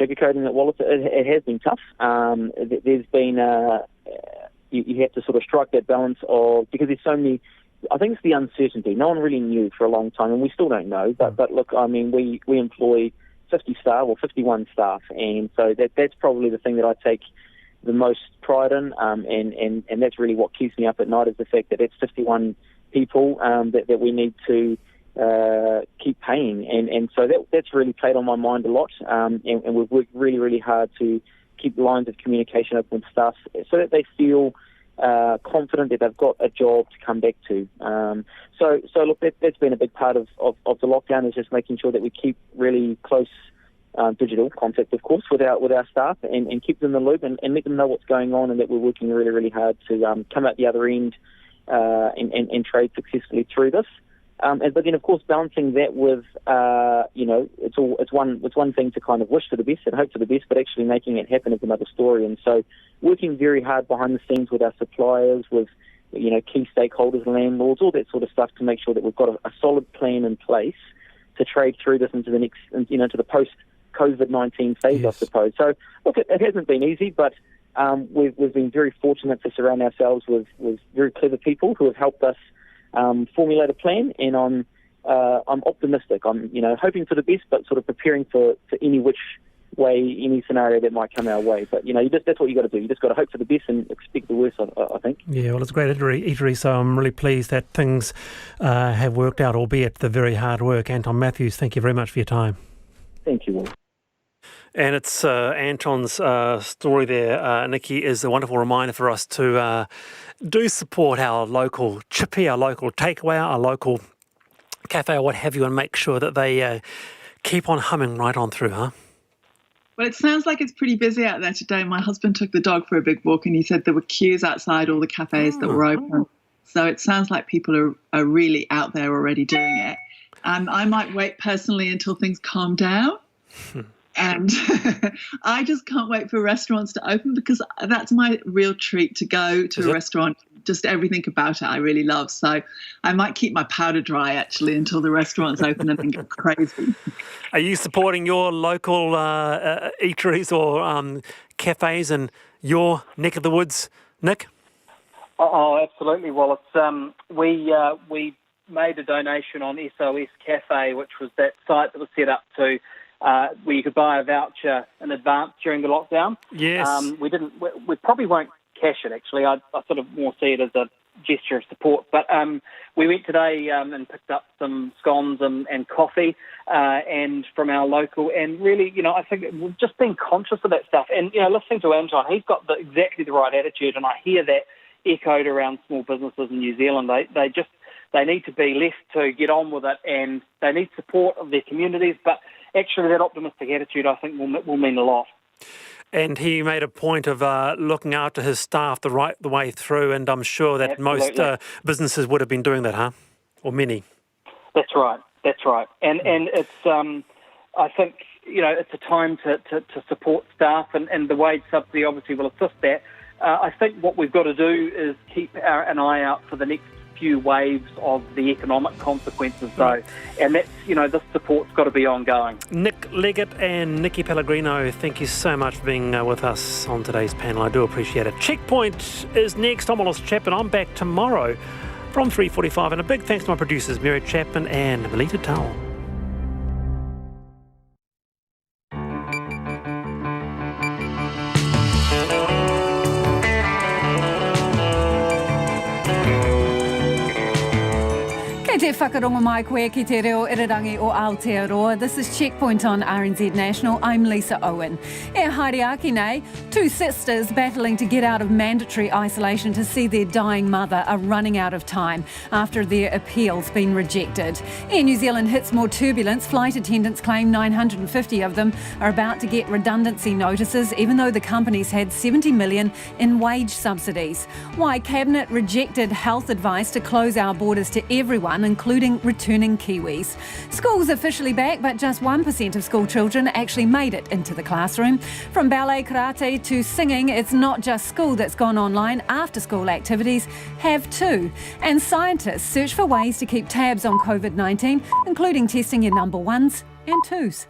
sugarcoating it, Wallace. It has been tough. There's been you have to sort of strike that balance of, because there's so many. I think it's the uncertainty. No one really knew for a long time, and we still don't know. But look, I mean, we employ 50 staff or 51 staff, and so that's probably the thing that I take the most pride in, and that's really what keeps me up at night, is the fact that it's 51 people that we need to keep paying, and so that's really played on my mind a lot, and we've worked really, really hard to keep lines of communication open with staff so that they feel confident that they've got a job to come back to. So look, that's been a big part of the lockdown, is just making sure that we keep really close digital contact, of course, with our staff, and keep them in the loop, and let them know what's going on, and that we're working really, really hard to come out the other end and trade successfully through this. But then, of course, balancing that with, it's one thing to kind of wish for the best and hope for the best, but actually making it happen is another story. And so, working very hard behind the scenes with our suppliers, with key stakeholders, landlords, all that sort of stuff, to make sure that we've got a solid plan in place to trade through this into the next, to the post-COVID-19 phase, yes. I suppose. So, look, it hasn't been easy, but we've been very fortunate to surround ourselves with very clever people who have helped us formulate a plan, and I'm optimistic. I'm hoping for the best, but sort of preparing for any which way, any scenario that might come our way. But that's what you got to do. You just got to hope for the best and expect the worst, I think. Yeah, well, it's a great eatery, so I'm really pleased that things have worked out, albeit the very hard work. Anton Matthews, thank you very much for your time. Thank you, Will. And it's Anton's story there, Nikki, is a wonderful reminder for us to do support our local chippy, our local takeaway, our local cafe, or what have you, and make sure that they keep on humming right on through, huh? Well, it sounds like it's pretty busy out there today. My husband took the dog for a big walk, and he said there were queues outside all the cafes that were open. So it sounds like people are really out there already doing it. I might wait personally until things calm down. And I just can't wait for restaurants to open, because that's my real treat, to go to a restaurant. Just everything about it I really love. So I might keep my powder dry, actually, until the restaurant's open and then go crazy. Are you supporting your local eateries or cafes in your neck of the woods, Nick? Oh, absolutely. Well, it's we made a donation on SOS Cafe, which was that site that was set up to where you could buy a voucher in advance during the lockdown. Yes. We probably won't cash it, actually. I sort of more see it as a gesture of support. But we went today and picked up some scones and coffee and from our local. And really, I think we've just been conscious of that stuff. And, listening to Anton, he's got exactly the right attitude. And I hear that echoed around small businesses in New Zealand. They need to be left to get on with it, and they need support of their communities. But actually, that optimistic attitude, I think, will mean a lot. And he made a point of looking after his staff the way through, and I'm sure that most businesses would have been doing that, huh? Or many. That's right. And it's I think it's a time to support staff, and the wage subsidy obviously will assist that. I think what we've got to do is keep an eye out for the next few waves of the economic consequences, though, and that's this support's got to be ongoing. Nick Leggett and Nikki Pellegrino, thank you so much for being with us on today's panel. I do appreciate it. Checkpoint is next. I'm Untitled Chapter, and I'm back tomorrow from 3:45. And a big thanks to my producers, Mary Chapman and Melita Towell. Te whakarongo mai koe ki te reo irirangi o Aotearoa. This is Checkpoint on RNZ National. I'm Lisa Owen. E haere nei, two sisters battling to get out of mandatory isolation to see their dying mother are running out of time after their appeal's been rejected. Air New Zealand hits more turbulence. Flight attendants claim 950 of them are about to get redundancy notices, even though the company's had $70 million in wage subsidies. Why Cabinet rejected health advice to close our borders to everyone, including returning Kiwis. School's officially back, but just 1% of school children actually made it into the classroom. From ballet, karate to singing, it's not just school that's gone online. After-school activities have too. And scientists search for ways to keep tabs on COVID-19, including testing your number ones and twos.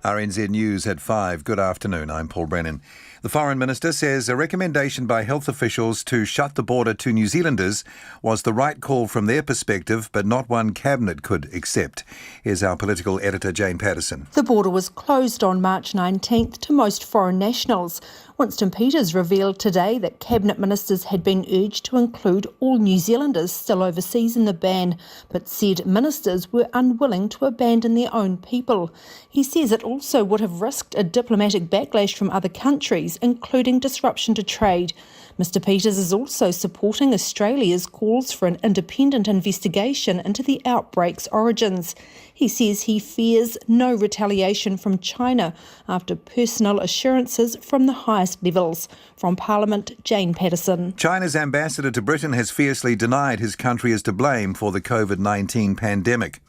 RNZ News at 5. Good afternoon, I'm Paul Brennan. The Foreign Minister says a recommendation by health officials to shut the border to New Zealanders was the right call from their perspective, but not one Cabinet could accept. Here's our political editor, Jane Patterson. The border was closed on March 19th to most foreign nationals. Winston Peters revealed today that Cabinet ministers had been urged to include all New Zealanders still overseas in the ban, but said ministers were unwilling to abandon their own people. He says it also would have risked a diplomatic backlash from other countries, including disruption to trade. Mr Peters is also supporting Australia's calls for an independent investigation into the outbreak's origins. He says he fears no retaliation from China after personal assurances from the highest levels. From Parliament, Jane Patterson. China's ambassador to Britain has fiercely denied his country is to blame for the COVID-19 pandemic.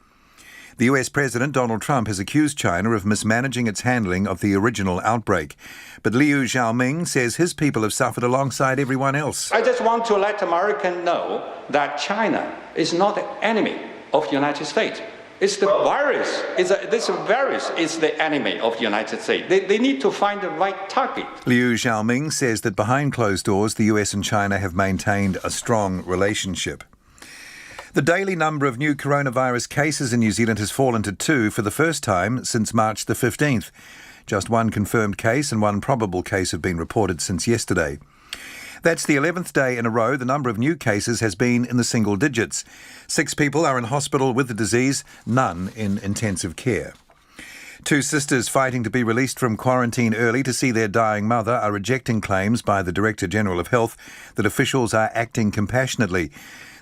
The US President Donald Trump has accused China of mismanaging its handling of the original outbreak. But Liu Xiaoming says his people have suffered alongside everyone else. I just want to let Americans know that China is not the enemy of the United States. It's the virus. This virus is the enemy of the United States. They need to find the right target. Liu Xiaoming says that behind closed doors, the US and China have maintained a strong relationship. The daily number of new coronavirus cases in New Zealand has fallen to 2 for the first time since March the 15th. Just one confirmed case and one probable case have been reported since yesterday. That's the 11th day in a row the number of new cases has been in the single digits. 6 people are in hospital with the disease, none in intensive care. 2 sisters fighting to be released from quarantine early to see their dying mother are rejecting claims by the Director General of Health that officials are acting compassionately.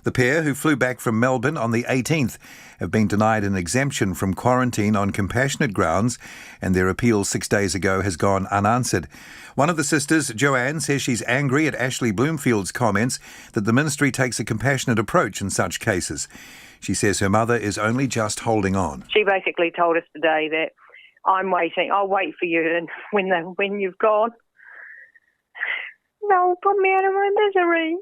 The pair, who flew back from Melbourne on the 18th, have been denied an exemption from quarantine on compassionate grounds, and their appeal 6 days ago has gone unanswered. One of the sisters, Joanne, says she's angry at Ashley Bloomfield's comments that the ministry takes a compassionate approach in such cases. She says her mother is only just holding on. She basically told us today that I'm waiting. I'll wait for you, and when you've gone, they'll put me out of my misery.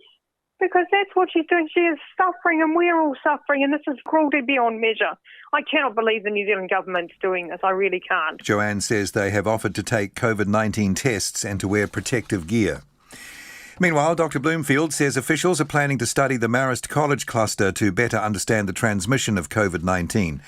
Because that's what she's doing. She is suffering and we're all suffering, and this is cruelty beyond measure. I cannot believe the New Zealand government's doing this. I really can't. Joanne says they have offered to take COVID-19 tests and to wear protective gear. Meanwhile, Dr Bloomfield says officials are planning to study the Marist College cluster to better understand the transmission of COVID-19.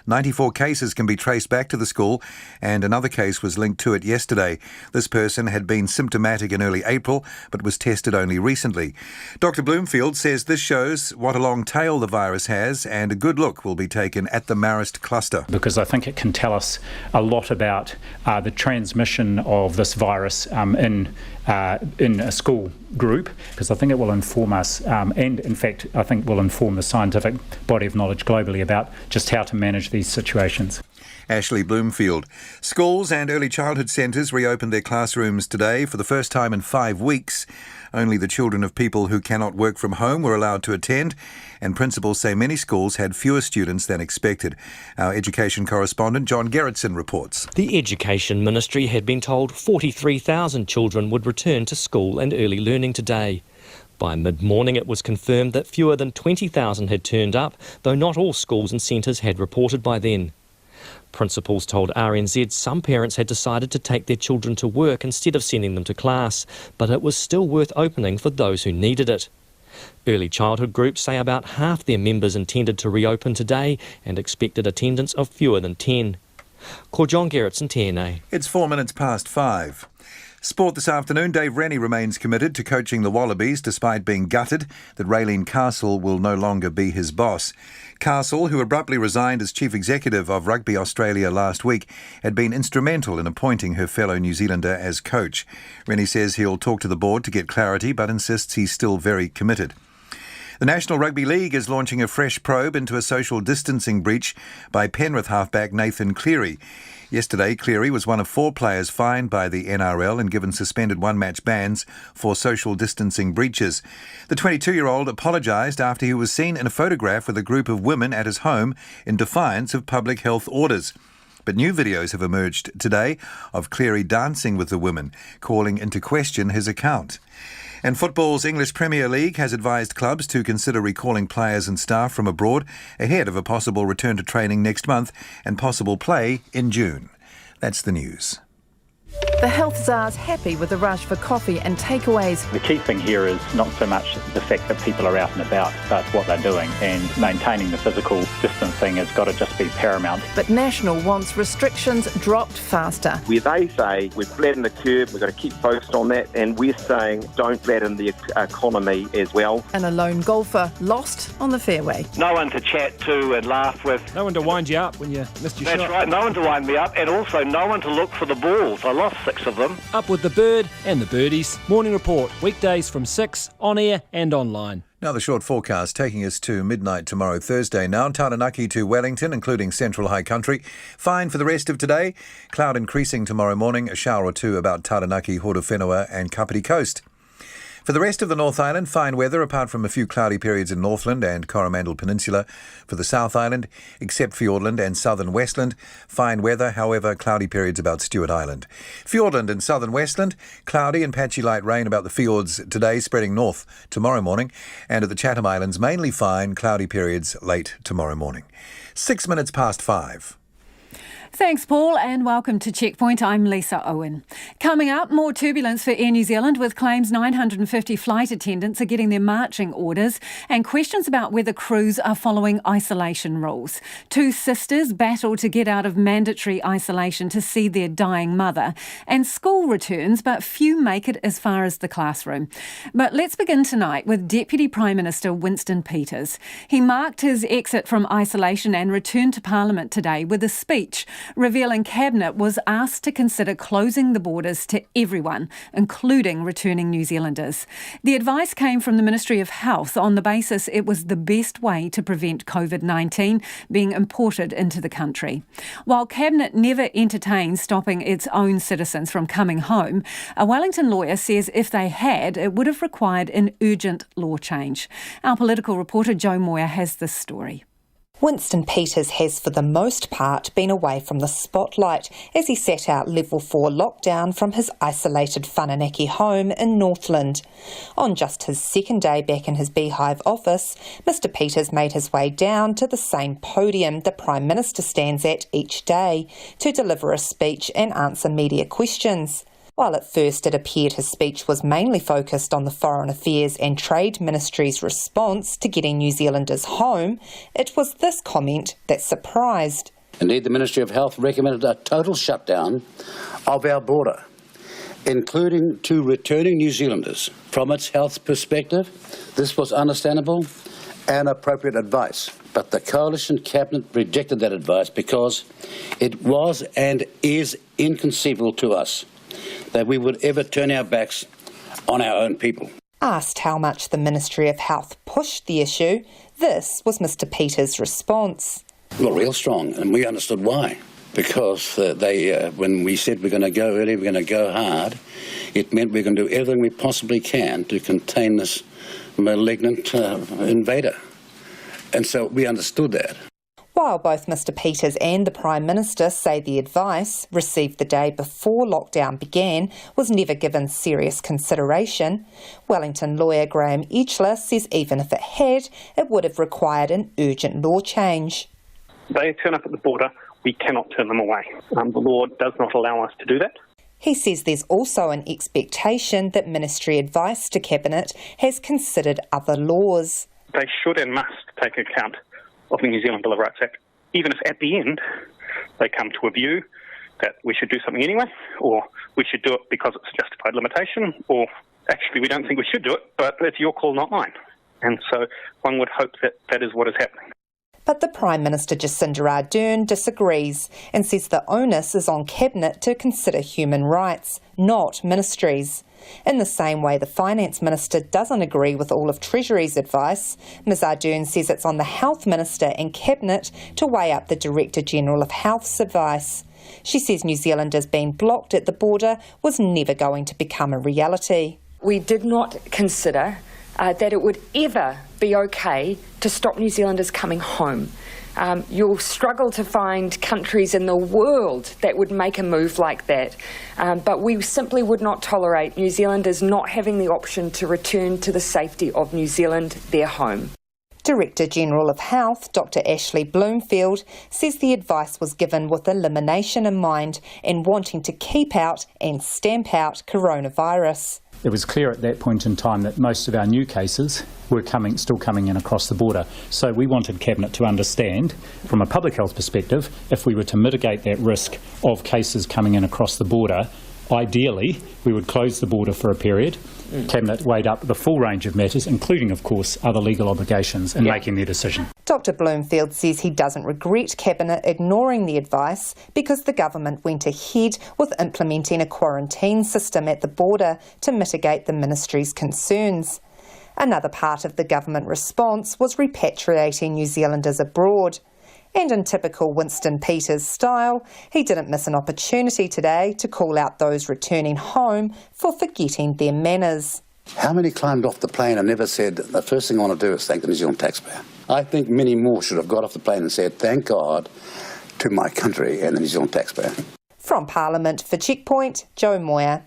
94 cases can be traced back to the school, and another case was linked to it yesterday. This person had been symptomatic in early April, but was tested only recently. Dr Bloomfield says this shows what a long tail the virus has, and a good look will be taken at the Marist cluster. Because I think it can tell us a lot about the transmission of this virus in a school group, because I think it will inform us, and in fact I think will inform the scientific body of knowledge globally about just how to manage these situations. Ashley Bloomfield. Schools and early childhood centres reopened their classrooms today for the first time in 5 weeks. Only the children of people who cannot work from home were allowed to attend, and principals say many schools had fewer students than expected. Our education correspondent John Gerritsen reports. The Education Ministry had been told 43,000 children would return to school and early learning today. By mid-morning it was confirmed that fewer than 20,000 had turned up, though not all schools and centres had reported by then. Principals told RNZ some parents had decided to take their children to work instead of sending them to class, but it was still worth opening for those who needed it. Early childhood groups say about half their members intended to reopen today and expected attendance of fewer than 10. Ko John Gerritsen, TNA. It's 4 minutes past 5. Sport this afternoon. Dave Rennie remains committed to coaching the Wallabies despite being gutted that Raylene Castle will no longer be his boss. Castle, who abruptly resigned as Chief Executive of Rugby Australia last week, had been instrumental in appointing her fellow New Zealander as coach. Rennie says he'll talk to the board to get clarity, but insists he's still very committed. The National Rugby League is launching a fresh probe into a social distancing breach by Penrith halfback Nathan Cleary. Yesterday, Cleary was one of 4 players fined by the NRL and given suspended one-match bans for social distancing breaches. The 22-year-old apologised after he was seen in a photograph with a group of women at his home in defiance of public health orders. But new videos have emerged today of Cleary dancing with the women, calling into question his account. And football's English Premier League has advised clubs to consider recalling players and staff from abroad ahead of a possible return to training next month and possible play in June. That's the news. The health czar's happy with the rush for coffee and takeaways. The key thing here is not so much the fact that people are out and about, but what they're doing, and maintaining the physical distancing has got to just be paramount. But National wants restrictions dropped faster. Where they say we've flattened the curve, we've got to keep focused on that, and we're saying don't flatten the economy as well. And a lone golfer lost on the fairway. No one to chat to and laugh with. No one to wind you up when you missed your shot. That's right, no one to wind me up, and also no one to look for the balls. I lost 6 of them. Up with the bird and the birdies. Morning Report, weekdays from 6, on air and online. Now the short forecast taking us to midnight tomorrow, Thursday. Now Taranaki to Wellington, including central high country. Fine for the rest of today. Cloud increasing tomorrow morning. A shower or two about Taranaki, Horowhenua and Kapiti Coast. For the rest of the North Island, fine weather apart from a few cloudy periods in Northland and Coromandel Peninsula. For the South Island, except Fiordland and Southern Westland, fine weather, however, cloudy periods about Stewart Island. Fiordland and Southern Westland, cloudy and patchy light rain about the fjords today, spreading north tomorrow morning. And at the Chatham Islands, mainly fine, cloudy periods late tomorrow morning. 6 minutes past 5. Thanks, Paul, and welcome to Checkpoint. I'm Lisa Owen. Coming up, more turbulence for Air New Zealand with claims 950 flight attendants are getting their marching orders and questions about whether crews are following isolation rules. 2 sisters battle to get out of mandatory isolation to see their dying mother. And school returns, but few make it as far as the classroom. But let's begin tonight with Deputy Prime Minister Winston Peters. He marked his exit from isolation and returned to Parliament today with a speech revealing Cabinet was asked to consider closing the borders to everyone, including returning New Zealanders. The advice came from the Ministry of Health on the basis it was the best way to prevent COVID-19 being imported into the country. While Cabinet never entertained stopping its own citizens from coming home, a Wellington lawyer says if they had, it would have required an urgent law change. Our political reporter Joe Moyer has this story. Winston Peters has for the most part been away from the spotlight as he sat out level 4 lockdown from his isolated Whananeki home in Northland. On just his second day back in his beehive office, Mr Peters made his way down to the same podium the Prime Minister stands at each day to deliver a speech and answer media questions. While at first it appeared his speech was mainly focused on the Foreign Affairs and Trade Ministry's response to getting New Zealanders home, it was this comment that surprised. Indeed, the Ministry of Health recommended a total shutdown of our border, including to returning New Zealanders. From its health perspective, this was understandable and appropriate advice. But the Coalition Cabinet rejected that advice because it was and is inconceivable to us that we would ever turn our backs on our own people. Asked how much the Ministry of Health pushed the issue, this was Mr Peters' response. Well, real strong, and we understood why. Because when we said we're going to go early, we're going to go hard, it meant we're going to do everything we possibly can to contain this malignant invader. And so we understood that. While both Mr Peters and the Prime Minister say the advice, received the day before lockdown began, was never given serious consideration, Wellington lawyer Graham Edgler says even if it had, it would have required an urgent law change. They turn up at the border, we cannot turn them away. The law does not allow us to do that. He says there's also an expectation that Ministry advice to Cabinet has considered other laws. They should and must take account of the New Zealand Bill of Rights Act, even if at the end they come to a view that we should do something anyway, or we should do it because it's a justified limitation, or actually we don't think we should do it, but it's your call, not mine. And so one would hope that that is what is happening. But the Prime Minister Jacinda Ardern disagrees and says the onus is on Cabinet to consider human rights, not ministries. In the same way the Finance Minister doesn't agree with all of Treasury's advice, Ms Ardern says it's on the Health Minister and Cabinet to weigh up the Director-General of Health's advice. She says New Zealanders being blocked at the border was never going to become a reality. We did not consider that it would ever be okay to stop New Zealanders coming home. You'll struggle to find countries in the world that would make a move like that. But we simply would not tolerate New Zealanders not having the option to return to the safety of New Zealand, their home. Director General of Health, Dr Ashley Bloomfield, says the advice was given with elimination in mind and wanting to keep out and stamp out coronavirus. It was clear at that point in time that most of our new cases were still coming in across the border. So we wanted Cabinet to understand, from a public health perspective, if we were to mitigate that risk of cases coming in across the border, ideally we would close the border for a period. Cabinet weighed up the full range of matters, including, of course, other legal obligations in making their decision. Dr Bloomfield says he doesn't regret Cabinet ignoring the advice because the government went ahead with implementing a quarantine system at the border to mitigate the ministry's concerns. Another part of the government response was repatriating New Zealanders abroad. And in typical Winston Peters style, he didn't miss an opportunity today to call out those returning home for forgetting their manners. How many climbed off the plane and never said, the first thing I want to do is thank the New Zealand taxpayer? I think many more should have got off the plane and said, thank God to my country and the New Zealand taxpayer. From Parliament for Checkpoint, Joe Moyer.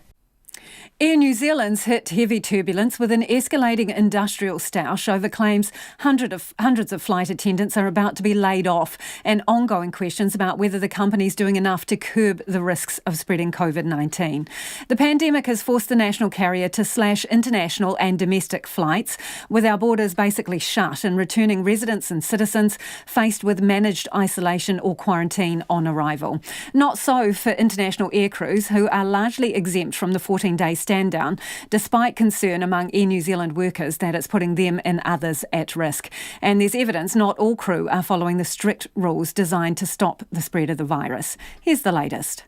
Air New Zealand's hit heavy turbulence with an escalating industrial stoush over claims hundreds of flight attendants are about to be laid off and ongoing questions about whether the company's doing enough to curb the risks of spreading COVID-19. The pandemic has forced the national carrier to slash international and domestic flights, with our borders basically shut and returning residents and citizens faced with managed isolation or quarantine on arrival. Not so for international air crews, who are largely exempt from the 14-day stand down, despite concern among Air New Zealand workers that it's putting them and others at risk. And there's evidence not all crew are following the strict rules designed to stop the spread of the virus. Here's the latest.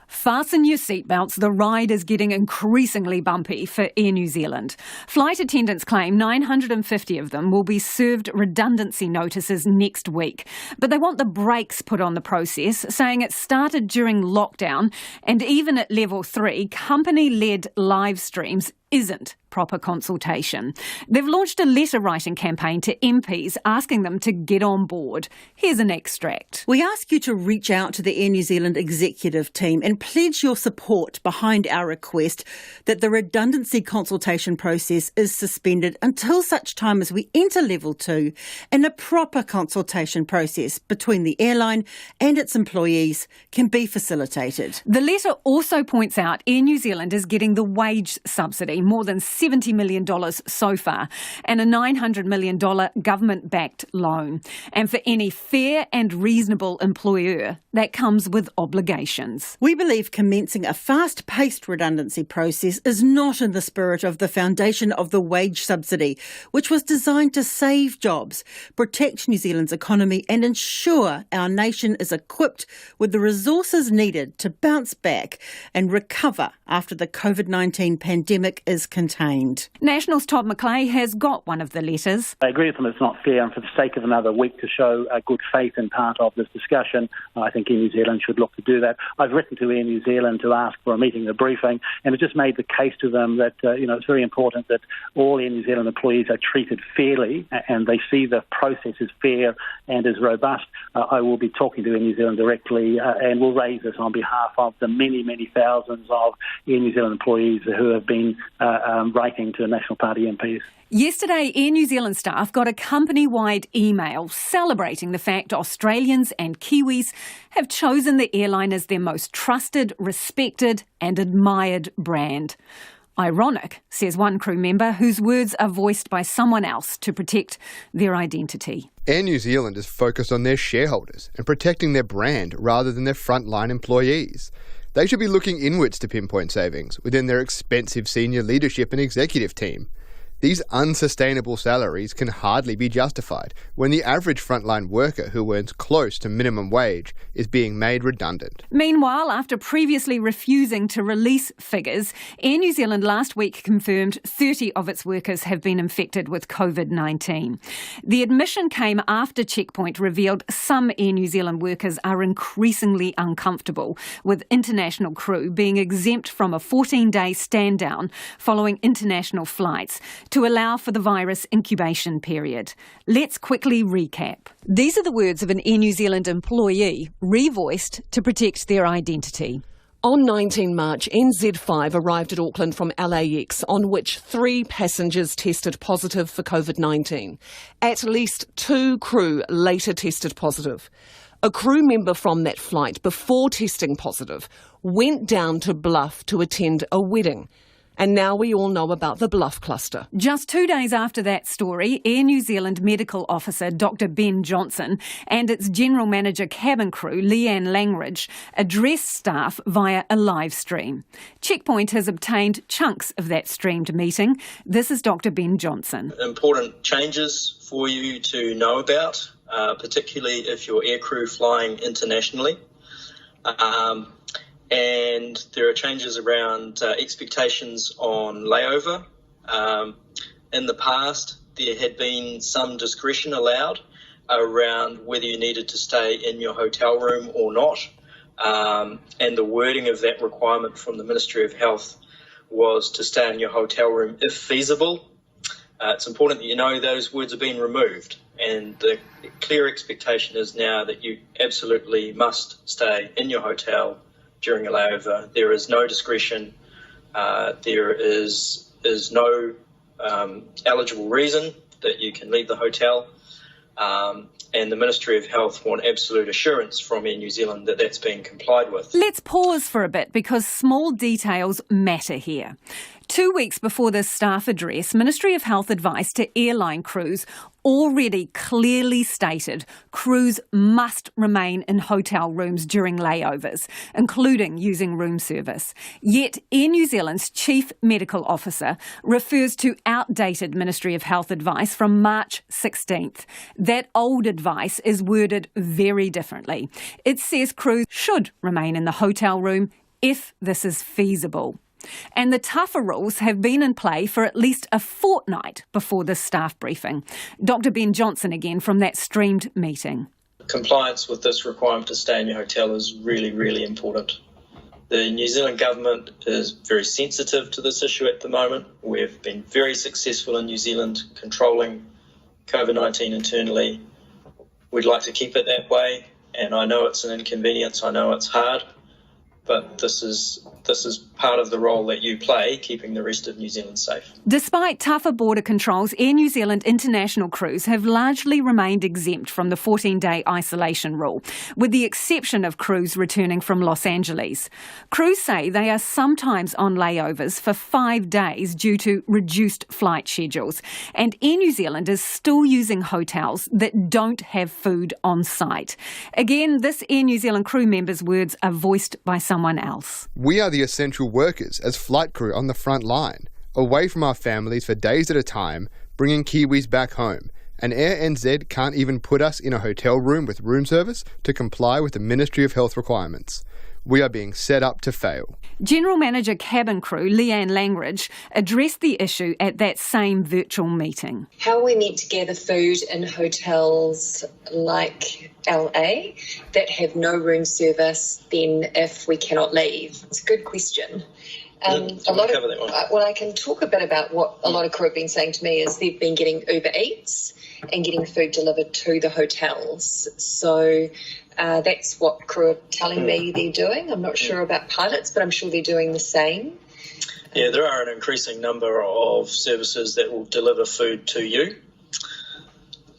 Fasten your seatbelts, the ride is getting increasingly bumpy for Air New Zealand. Flight attendants claim 950 of them will be served redundancy notices next week. But they want the brakes put on the process, saying it started during lockdown, and even at level 3, company-led live streams isn't proper consultation. They've launched a letter-writing campaign to MPs asking them to get on board. Here's an extract. We ask you to reach out to the Air New Zealand executive team and pledge your support behind our request that the redundancy consultation process is suspended until such time as we enter level 2 and a proper consultation process between the airline and its employees can be facilitated. The letter also points out Air New Zealand is getting the wage subsidy, more than $70 million so far, and a $900 million government-backed loan. And for any fair and reasonable employer, that comes with obligations. We believe commencing a fast-paced redundancy process is not in the spirit of the foundation of the wage subsidy, which was designed to save jobs, protect New Zealand's economy and ensure our nation is equipped with the resources needed to bounce back and recover after the COVID-19 pandemic is contained. National's Todd McClay has got one of the letters. I agree with them it's not fair, and for the sake of another week to show good faith in part of this discussion, I think Air New Zealand should look to do that. I've written to Air New Zealand to ask for a meeting, a briefing, and it just made the case to them that it's very important that all Air New Zealand employees are treated fairly and they see the process as fair and as robust. I will be talking to Air New Zealand directly and will raise this on behalf of the many, many thousands of Air New Zealand employees who have been writing to National Party MPs. Yesterday, Air New Zealand staff got a company-wide email celebrating the fact Australians and Kiwis have chosen the airline as their most trusted, respected and admired brand. Ironic, says one crew member whose words are voiced by someone else to protect their identity. Air New Zealand is focused on their shareholders and protecting their brand rather than their frontline employees. They should be looking inwards to pinpoint savings within their expensive senior leadership and executive team. These unsustainable salaries can hardly be justified when the average frontline worker who earns close to minimum wage is being made redundant. Meanwhile, after previously refusing to release figures, Air New Zealand last week confirmed 30 of its workers have been infected with COVID-19. The admission came after Checkpoint revealed some Air New Zealand workers are increasingly uncomfortable with international crew being exempt from a 14-day stand down following international flights, to allow for the virus incubation period. Let's quickly recap. These are the words of an Air New Zealand employee, revoiced to protect their identity. On 19 March, NZ5 arrived at Auckland from LAX, on which 3 passengers tested positive for COVID-19. At least 2 crew later tested positive. A crew member from that flight, before testing positive, went down to Bluff to attend a wedding. And now we all know about the Bluff cluster. Just 2 days after that story, Air New Zealand Medical Officer Dr Ben Johnson and its General Manager cabin crew Leanne Langridge addressed staff via a live stream. Checkpoint has obtained chunks of that streamed meeting. This is Dr Ben Johnson. Important changes for you to know about, particularly if you're aircrew flying internationally. And there are changes around expectations on layover. In the past, there had been some discretion allowed around whether you needed to stay in your hotel room or not. And the wording of that requirement from the Ministry of Health was to stay in your hotel room if feasible. It's important that you know those words have been removed. And the clear expectation is now that you absolutely must stay in your hotel during a layover. There is no discretion. There is no eligible reason that you can leave the hotel. And the Ministry of Health want absolute assurance from Air New Zealand that that's being complied with. Let's pause for a bit because small details matter here. 2 weeks before this staff address, Ministry of Health advice to airline crews already clearly stated crews must remain in hotel rooms during layovers, including using room service. Yet Air New Zealand's Chief Medical Officer refers to outdated Ministry of Health advice from March 16th. That old advice is worded very differently. It says crews should remain in the hotel room if this is feasible. And the tougher rules have been in play for at least a fortnight before this staff briefing. Dr Ben Johnson again from that streamed meeting. Compliance with this requirement to stay in your hotel is really, really important. The New Zealand government is very sensitive to this issue at the moment. We've been very successful in New Zealand controlling COVID-19 internally. We'd like to keep it that way, and I know it's an inconvenience, I know it's hard, but this is part of the role that you play, keeping the rest of New Zealand safe. Despite tougher border controls, Air New Zealand international crews have largely remained exempt from the 14-day isolation rule, with the exception of crews returning from Los Angeles. Crews say they are sometimes on layovers for 5 days due to reduced flight schedules, and Air New Zealand is still using hotels that don't have food on site. Again, this Air New Zealand crew member's words are voiced by someone else. We are the essential workers as flight crew on the front line, away from our families for days at a time, bringing Kiwis back home. And Air NZ can't even put us in a hotel room with room service to comply with the Ministry of Health requirements. We are being set up to fail. General Manager cabin crew Leanne Langridge addressed the issue at that same virtual meeting. How are we meant to gather food in hotels like LA that have no room service then if we cannot leave? It's a good question. I can talk a bit about what a lot of crew have been saying to me is they've been getting Uber Eats and getting food delivered to the hotels. So that's what crew are telling me they're doing. I'm not sure about pilots, but I'm sure they're doing the same. Yeah, there are an increasing number of services that will deliver food to you.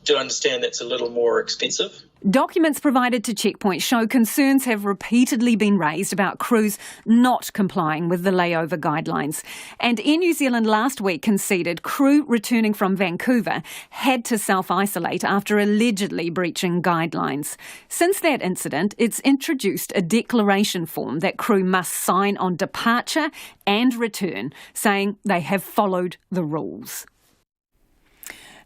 Do understand that's a little more expensive. Documents provided to Checkpoint show concerns have repeatedly been raised about crews not complying with the layover guidelines. And Air New Zealand last week conceded crew returning from Vancouver had to self-isolate after allegedly breaching guidelines. Since that incident, it's introduced a declaration form that crew must sign on departure and return, saying they have followed the rules.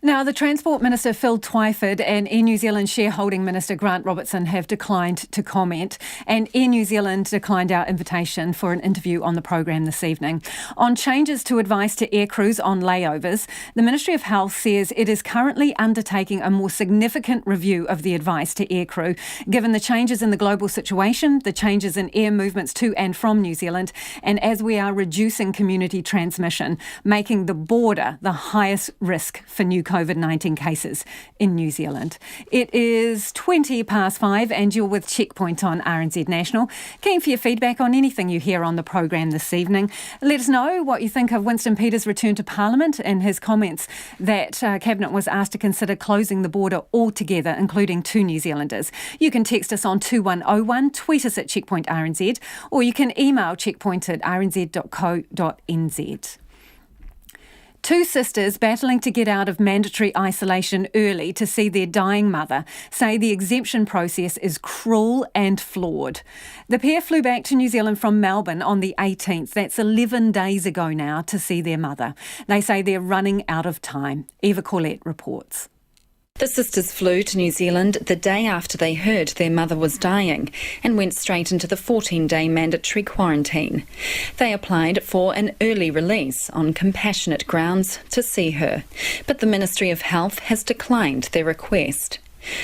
Now, the Transport Minister Phil Twyford and Air New Zealand Shareholding Minister Grant Robertson have declined to comment, and Air New Zealand declined our invitation for an interview on the program this evening. On changes to advice to air crews on layovers, the Ministry of Health says it is currently undertaking a more significant review of the advice to air crew, given the changes in the global situation, the changes in air movements to and from New Zealand, and as we are reducing community transmission, making the border the highest risk for new COVID-19 cases in New Zealand. It is 5:20 and you're with Checkpoint on RNZ National. Keen for your feedback on anything you hear on the programme this evening. Let us know what you think of Winston Peters' return to Parliament and his comments that Cabinet was asked to consider closing the border altogether, including 2 New Zealanders. You can text us on 2101, tweet us at Checkpoint RNZ, or you can email checkpoint@rnz.co.nz. 2 sisters battling to get out of mandatory isolation early to see their dying mother say the exemption process is cruel and flawed. The pair flew back to New Zealand from Melbourne on the 18th. That's 11 days ago now to see their mother. They say they're running out of time. Eva Corlett reports. The sisters flew to New Zealand the day after they heard their mother was dying and went straight into the 14-day mandatory quarantine. They applied for an early release on compassionate grounds to see her, but the Ministry of Health has declined their request.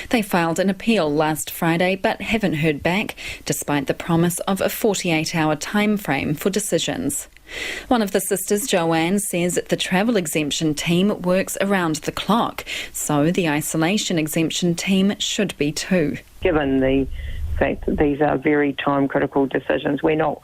They filed an appeal last Friday but haven't heard back, despite the promise of a 48-hour time frame for decisions. One of the sisters, Joanne, says the travel exemption team works around the clock, so the isolation exemption team should be too. Given the fact that these are very time-critical decisions, we're not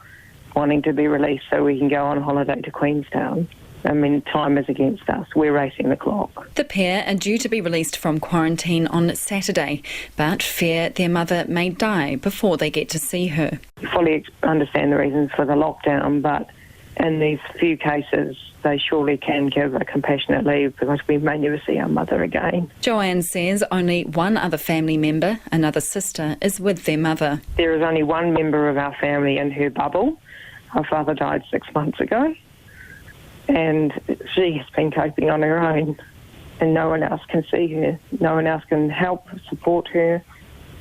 wanting to be released so we can go on holiday to Queenstown. I mean, time is against us. We're racing the clock. The pair are due to be released from quarantine on Saturday, but fear their mother may die before they get to see her. We fully understand the reasons for the lockdown, but in these few cases, they surely can give a compassionate leave because we may never see our mother again. Joanne says only one other family member, another sister, is with their mother. There is only one member of our family in her bubble. Her father died 6 months ago, and she has been coping on her own, and no one else can see her. No one else can help support her.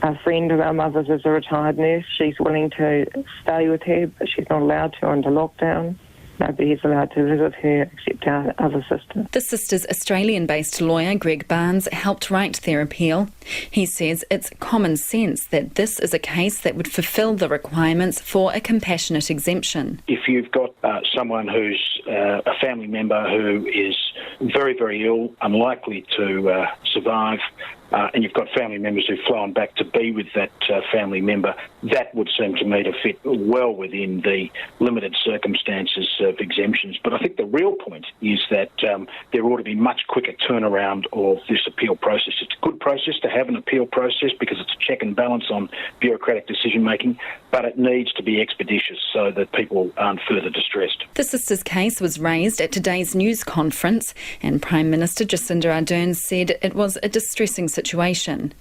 A friend of our mother's is a retired nurse. She's willing to stay with her, but she's not allowed to under lockdown. Nobody is allowed to visit her except our other sister. The sister's Australian-based lawyer, Greg Barnes, helped write their appeal. He says it's common sense that this is a case that would fulfil the requirements for a compassionate exemption. If you've got someone who's a family member who is very, very ill, unlikely to survive, and you've got family members who've flown back to be with that family member, that would seem to me to fit well within the limited circumstances of exemptions. But I think the real point is that there ought to be much quicker turnaround of this appeal process. It's a good process to have an appeal process because it's a check and balance on bureaucratic decision-making, but it needs to be expeditious so that people aren't further distressed. The sisters' case was raised at today's news conference, and Prime Minister Jacinda Ardern said it was a distressing situation.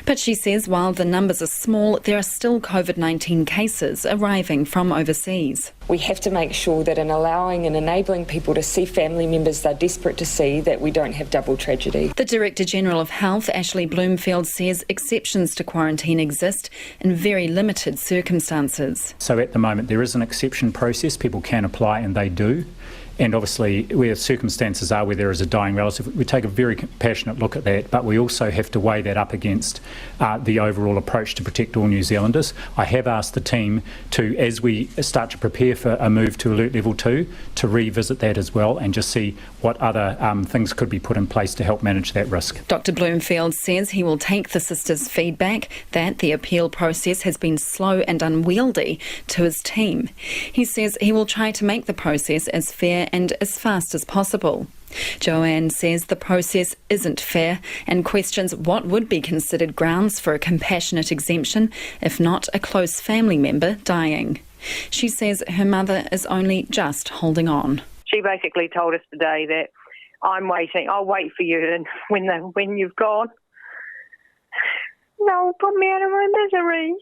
But she says while the numbers are small, there are still COVID-19 cases arriving from overseas. We have to make sure that in allowing and enabling people to see family members they're desperate to see, that we don't have double tragedy. The Director General of Health, Ashley Bloomfield, says exceptions to quarantine exist in very limited circumstances. So at the moment there is an exception process, people can apply and they do. And obviously, where circumstances are where there is a dying relative, we take a very compassionate look at that, but we also have to weigh that up against the overall approach to protect all New Zealanders. I have asked the team to, as we start to prepare for a move to Alert Level 2, to revisit that as well and just see what other things could be put in place to help manage that risk. Dr Bloomfield says he will take the sisters' feedback that the appeal process has been slow and unwieldy to his team. He says he will try to make the process as fair and as fast as possible. Joanne says the process isn't fair and questions what would be considered grounds for a compassionate exemption if not a close family member dying. She says her mother is only just holding on. She basically told us today that I'm waiting. I'll wait for you, and when you've gone, no, put me out of my misery.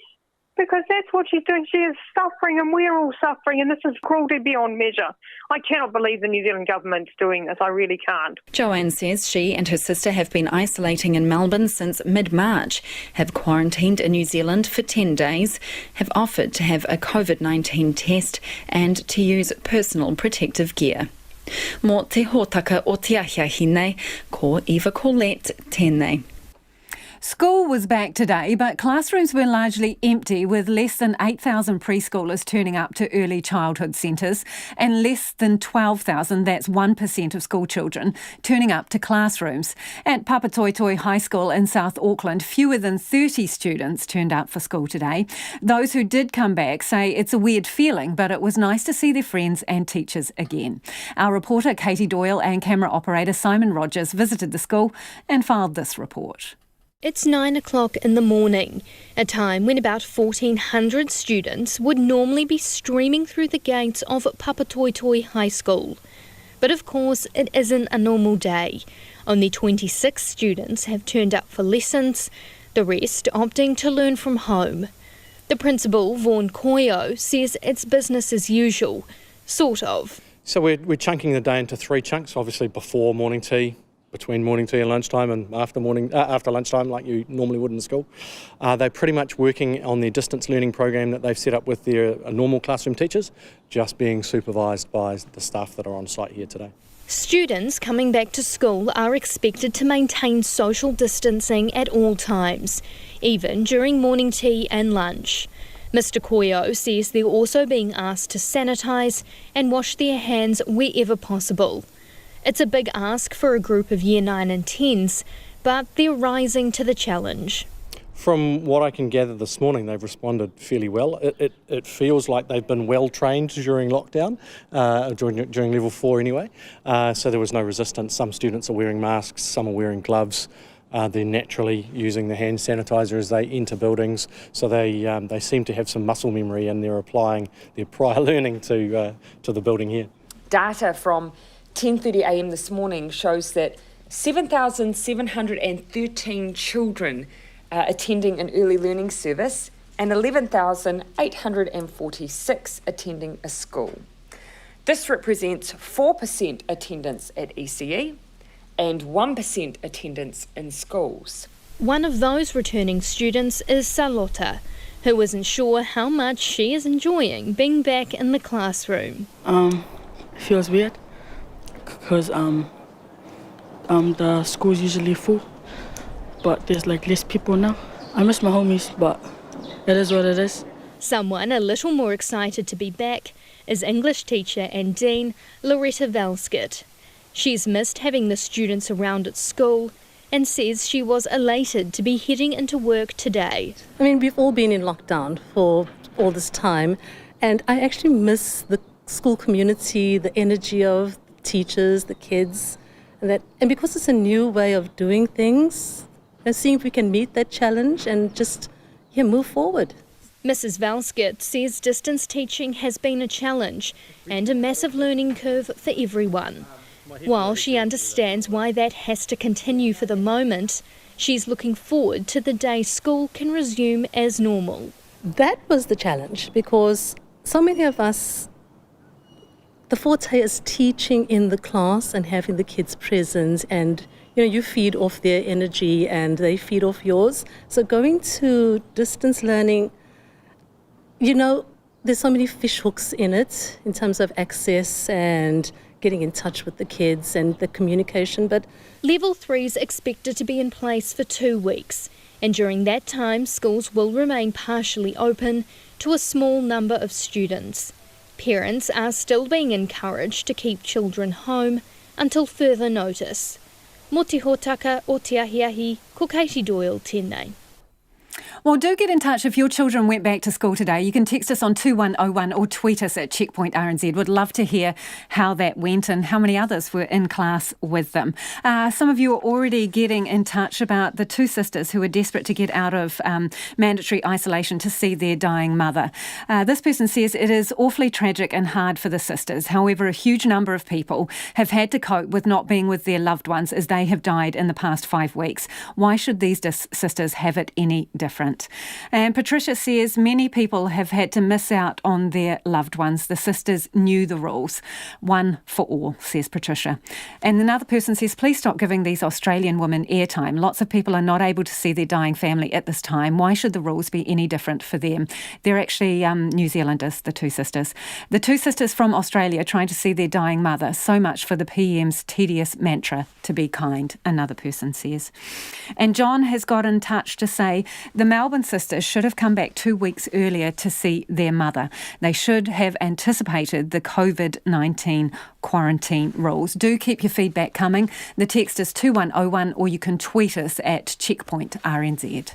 Because that's what she's doing. She is suffering and we're all suffering, and this is cruelty beyond measure. I cannot believe the New Zealand government's doing this. I really can't. Joanne says she and her sister have been isolating in Melbourne since mid-March, have quarantined in New Zealand for 10 days, have offered to have a COVID-19 test and to use personal protective gear. Mō te hōtaka o te ahia hinei, ko Eva Corlett, tēnei. School was back today, but classrooms were largely empty, with less than 8,000 preschoolers turning up to early childhood centres and less than 12,000, that's 1% of school children, turning up to classrooms. At Papatoetoe High School in South Auckland, fewer than 30 students turned up for school today. Those who did come back say it's a weird feeling, but it was nice to see their friends and teachers again. Our reporter Katie Doyle and camera operator Simon Rogers visited the school and filed this report. It's 9 o'clock in the morning, a time when about 1,400 students would normally be streaming through the gates of Papatoetoe High School. But of course, it isn't a normal day. Only 26 students have turned up for lessons, the rest opting to learn from home. The principal, Vaughan Koyo, says it's business as usual, sort of. So we're chunking the day into 3 chunks, obviously before morning tea, between morning tea and lunchtime, and after lunchtime like you normally would in school. They're pretty much working on their distance learning program that they've set up with their normal classroom teachers, just being supervised by the staff that are on site here today. Students coming back to school are expected to maintain social distancing at all times, even during morning tea and lunch. Mr. Koyo says they're also being asked to sanitise and wash their hands wherever possible. It's a big ask for a group of Year 9 and 10s, but they're rising to the challenge. From what I can gather this morning, they've responded fairly well. It feels like they've been well trained during lockdown, during level 4 anyway, so there was no resistance. Some students are wearing masks, some are wearing gloves. They're naturally using the hand sanitizer as they enter buildings, so they seem to have some muscle memory, and they're applying their prior learning to the building here. Data from 10:30am this morning shows that 7,713 children attending an early learning service and 11,846 attending a school. This represents 4% attendance at ECE and 1% attendance in schools. One of those returning students is Salota, who isn't sure how much she is enjoying being back in the classroom. It feels weird because the school's usually full, but there's like less people now. I miss my homies, but it is what it is. Someone a little more excited to be back is English teacher and Dean Loretta Valskett. She's missed having the students around at school and says she was elated to be heading into work today. I mean, we've all been in lockdown for all this time, and I actually miss the school community, the energy of teachers, the kids, and because it's a new way of doing things, and seeing if we can meet that challenge and just move forward. Mrs. Valskett says distance teaching has been a challenge and a massive learning curve for everyone. While she understands why that has to continue for the moment, she's looking forward to the day school can resume as normal. That was the challenge, because so many of us, the forte is teaching in the class and having the kids present, and you feed off their energy and they feed off yours. So going to distance learning, there's so many fish hooks in it in terms of access and getting in touch with the kids and the communication. But Level 3 is expected to be in place for 2 weeks, and during that time schools will remain partially open to a small number of students. Parents are still being encouraged to keep children home until further notice. Mō te hōtaka o te ahiahi, ko Katie Doyle tēnei. Well, do get in touch if your children went back to school today. You can text us on 2101 or tweet us at Checkpoint RNZ. Would love to hear how that went and how many others were in class with them. Some of you are already getting in touch about the 2 sisters who are desperate to get out of mandatory isolation to see their dying mother. This person says it is awfully tragic and hard for the sisters. However, a huge number of people have had to cope with not being with their loved ones as they have died in the past 5 weeks. Why should these sisters have it any different? different. And Patricia says many people have had to miss out on their loved ones. The sisters knew the rules. One for all, says Patricia. And another person says, please stop giving these Australian women airtime. Lots of people are not able to see their dying family at this time. Why should the rules be any different for them? They're actually New Zealanders, the two sisters. The two sisters from Australia trying to see their dying mother. So much for the PM's tedious mantra, to be kind, another person says. And John has got in touch to say the Melbourne sisters should have come back 2 weeks earlier to see their mother. They should have anticipated the COVID-19 quarantine rules. Do keep your feedback coming. The text is 2101 or you can tweet us at Checkpoint RNZ.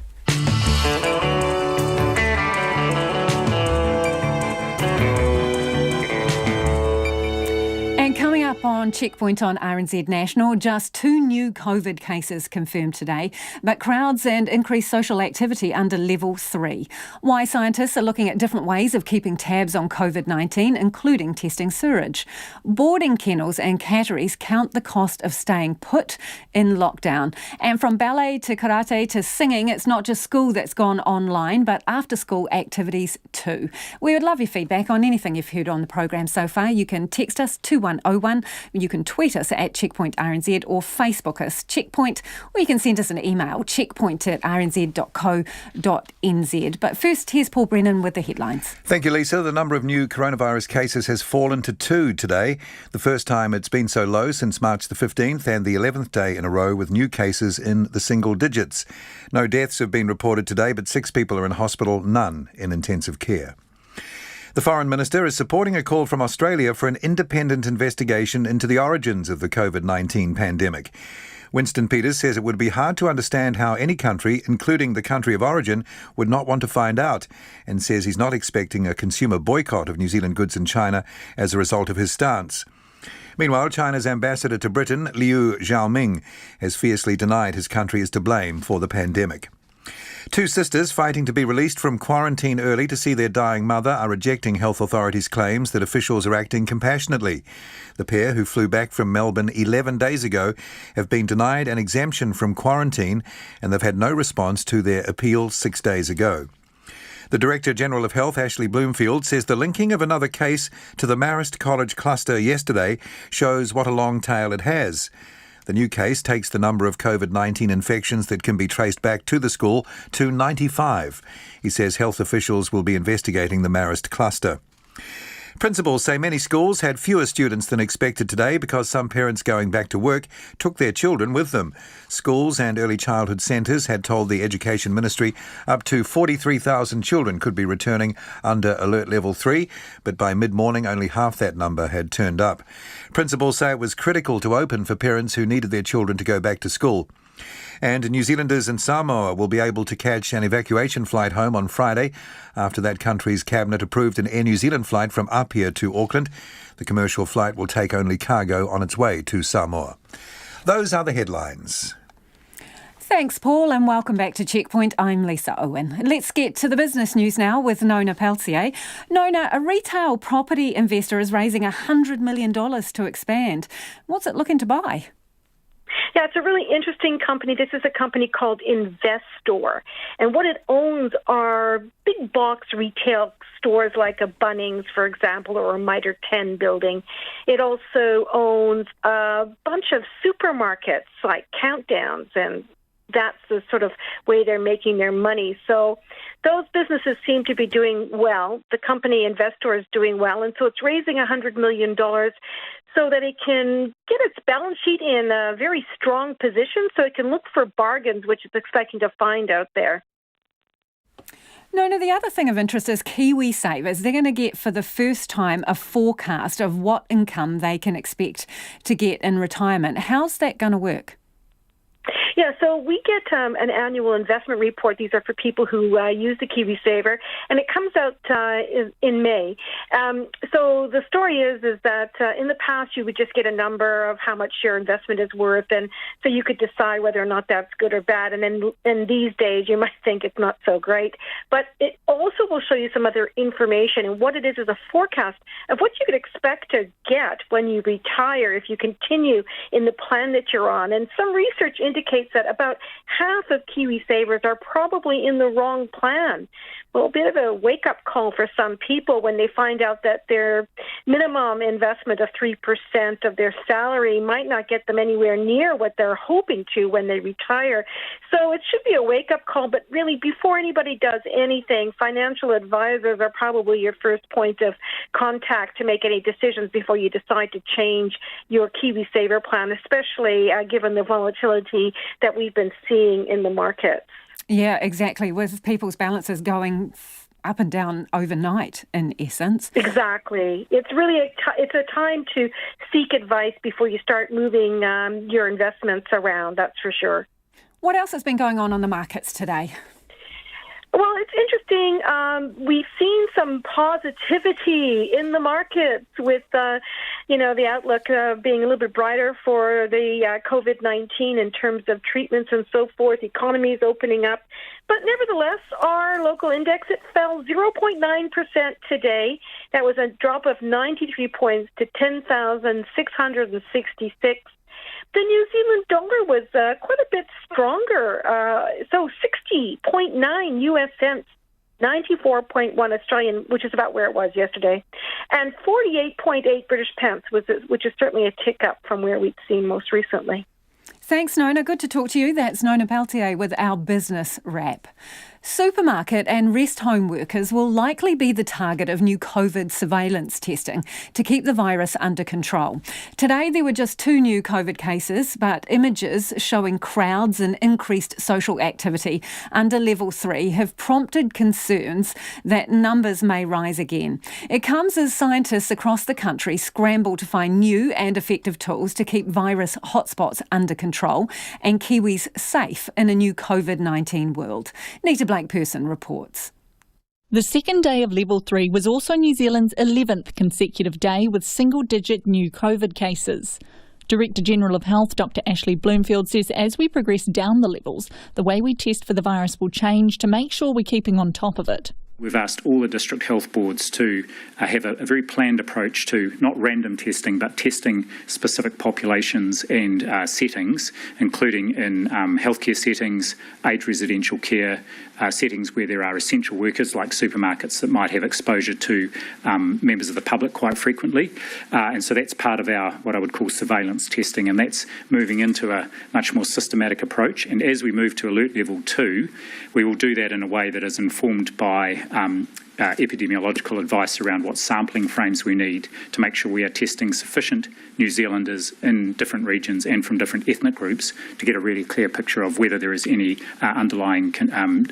And coming up on Checkpoint on RNZ National, just 2 new COVID cases confirmed today, but crowds and increased social activity under level 3. Why scientists are looking at different ways of keeping tabs on COVID-19, including testing sewage. Boarding kennels and catteries count the cost of staying put in lockdown. And from ballet to karate to singing, it's not just school that's gone online, but after-school activities too. We would love your feedback on anything you've heard on the program so far. You can text us 2101. You can tweet us at Checkpoint RNZ or Facebook us Checkpoint, or you can send us an email, checkpoint@rnz.co.nz. But first, here's Paul Brennan with the headlines. Thank you, Lisa. The number of new coronavirus cases has fallen to 2 today, the first time it's been so low since March the 15th and the 11th day in a row with new cases in the single digits. No deaths have been reported today, but 6 people are in hospital, none in intensive care. The Foreign Minister is supporting a call from Australia for an independent investigation into the origins of the COVID-19 pandemic. Winston Peters says it would be hard to understand how any country, including the country of origin, would not want to find out, and says he's not expecting a consumer boycott of New Zealand goods in China as a result of his stance. Meanwhile, China's ambassador to Britain, Liu Xiaoming, has fiercely denied his country is to blame for the pandemic. 2 sisters fighting to be released from quarantine early to see their dying mother are rejecting health authorities' claims that officials are acting compassionately. The pair, who flew back from Melbourne 11 days ago, have been denied an exemption from quarantine, and they've had no response to their appeal 6 days ago. The Director-General of Health, Ashley Bloomfield, says the linking of another case to the Marist College cluster yesterday shows what a long tail it has. The new case takes the number of COVID-19 infections that can be traced back to the school to 95. He says health officials will be investigating the Marist cluster. Principals say many schools had fewer students than expected today because some parents going back to work took their children with them. Schools and early childhood centres had told the Education Ministry up to 43,000 children could be returning under Alert Level 3, but by mid-morning only half that number had turned up. Principals say it was critical to open for parents who needed their children to go back to school. And New Zealanders in Samoa will be able to catch an evacuation flight home on Friday after that country's cabinet approved an Air New Zealand flight from Apia to Auckland. The commercial flight will take only cargo on its way to Samoa. Those are the headlines. Thanks, Paul, and welcome back to Checkpoint. I'm Lisa Owen. Let's get to the business news now with Nona Peltier. Nona, a retail property investor is raising $100 million to expand. What's it looking to buy? Yeah, it's a really interesting company. This is a company called Investor. And what it owns are big box retail stores like a Bunnings, for example, or a Mitre 10 building. It also owns a bunch of supermarkets like Countdowns, and that's the sort of way they're making their money. So those businesses seem to be doing well. The company Investor is doing well, and so it's raising $100 million so that it can get its balance sheet in a very strong position so it can look for bargains, which it's expecting to find out there. No, the other thing of interest is Kiwi savers. They're going to get for the first time a forecast of what income they can expect to get in retirement. How's that going to work? Yeah, so we get an annual investment report. These are for people who use the Kiwi Saver, and it comes out in May. So the story is that in the past you would just get a number of how much your investment is worth, and so you could decide whether or not that's good or bad. And then in these days you might think it's not so great. But it also will show you some other information, and what it is a forecast of what you could expect to get when you retire if you continue in the plan that you're on. And some research indicates estimates that about half of Kiwi savers are probably in the wrong plan. Well, a bit of a wake-up call for some people when they find out that their minimum investment of 3% of their salary might not get them anywhere near what they're hoping to when they retire. So it should be a wake-up call, but really before anybody does anything, financial advisors are probably your first point of contact to make any decisions before you decide to change your Kiwi saver plan, especially given the volatility that we've been seeing in the markets. Yeah, exactly, with people's balances going up and down overnight, in essence. Exactly. It's really it's a time to seek advice before you start moving your investments around, that's for sure. What else has been going on the markets today? Well, it's interesting. We've seen some positivity in the markets with, the outlook being a little bit brighter for the COVID-19 in terms of treatments and so forth, economies opening up. But nevertheless, our local index, it fell 0.9% today. That was a drop of 93 points to 10,666. The New Zealand dollar was quite a bit stronger, so 60.9 US cents, 94.1 Australian, which is about where it was yesterday, and 48.8 British pence, which is certainly a tick up from where we'd seen most recently. Thanks, Nona. Good to talk to you. That's Nona Peltier with our business wrap. Supermarket and rest home workers will likely be the target of new COVID surveillance testing to keep the virus under control. Today there were just 2 new COVID cases, but images showing crowds and increased social activity under level 3 have prompted concerns that numbers may rise again. It comes as scientists across the country scramble to find new and effective tools to keep virus hotspots under control and Kiwis safe in a new COVID-19 world. Nita Blakeperson reports. The second day of Level 3 was also New Zealand's 11th consecutive day with single-digit new COVID cases. Director General of Health Dr Ashley Bloomfield says as we progress down the levels, the way we test for the virus will change to make sure we're keeping on top of it. We've asked all the district health boards to have a very planned approach to not random testing, but testing specific populations and settings, including in healthcare settings, aged residential care, settings where there are essential workers like supermarkets that might have exposure to members of the public quite frequently. And so that's part of our, what I would call surveillance testing, and that's moving into a much more systematic approach. And as we move to alert level 2, we will do that in a way that is informed by epidemiological advice around what sampling frames we need to make sure we are testing sufficient New Zealanders in different regions and from different ethnic groups to get a really clear picture of whether there is any underlying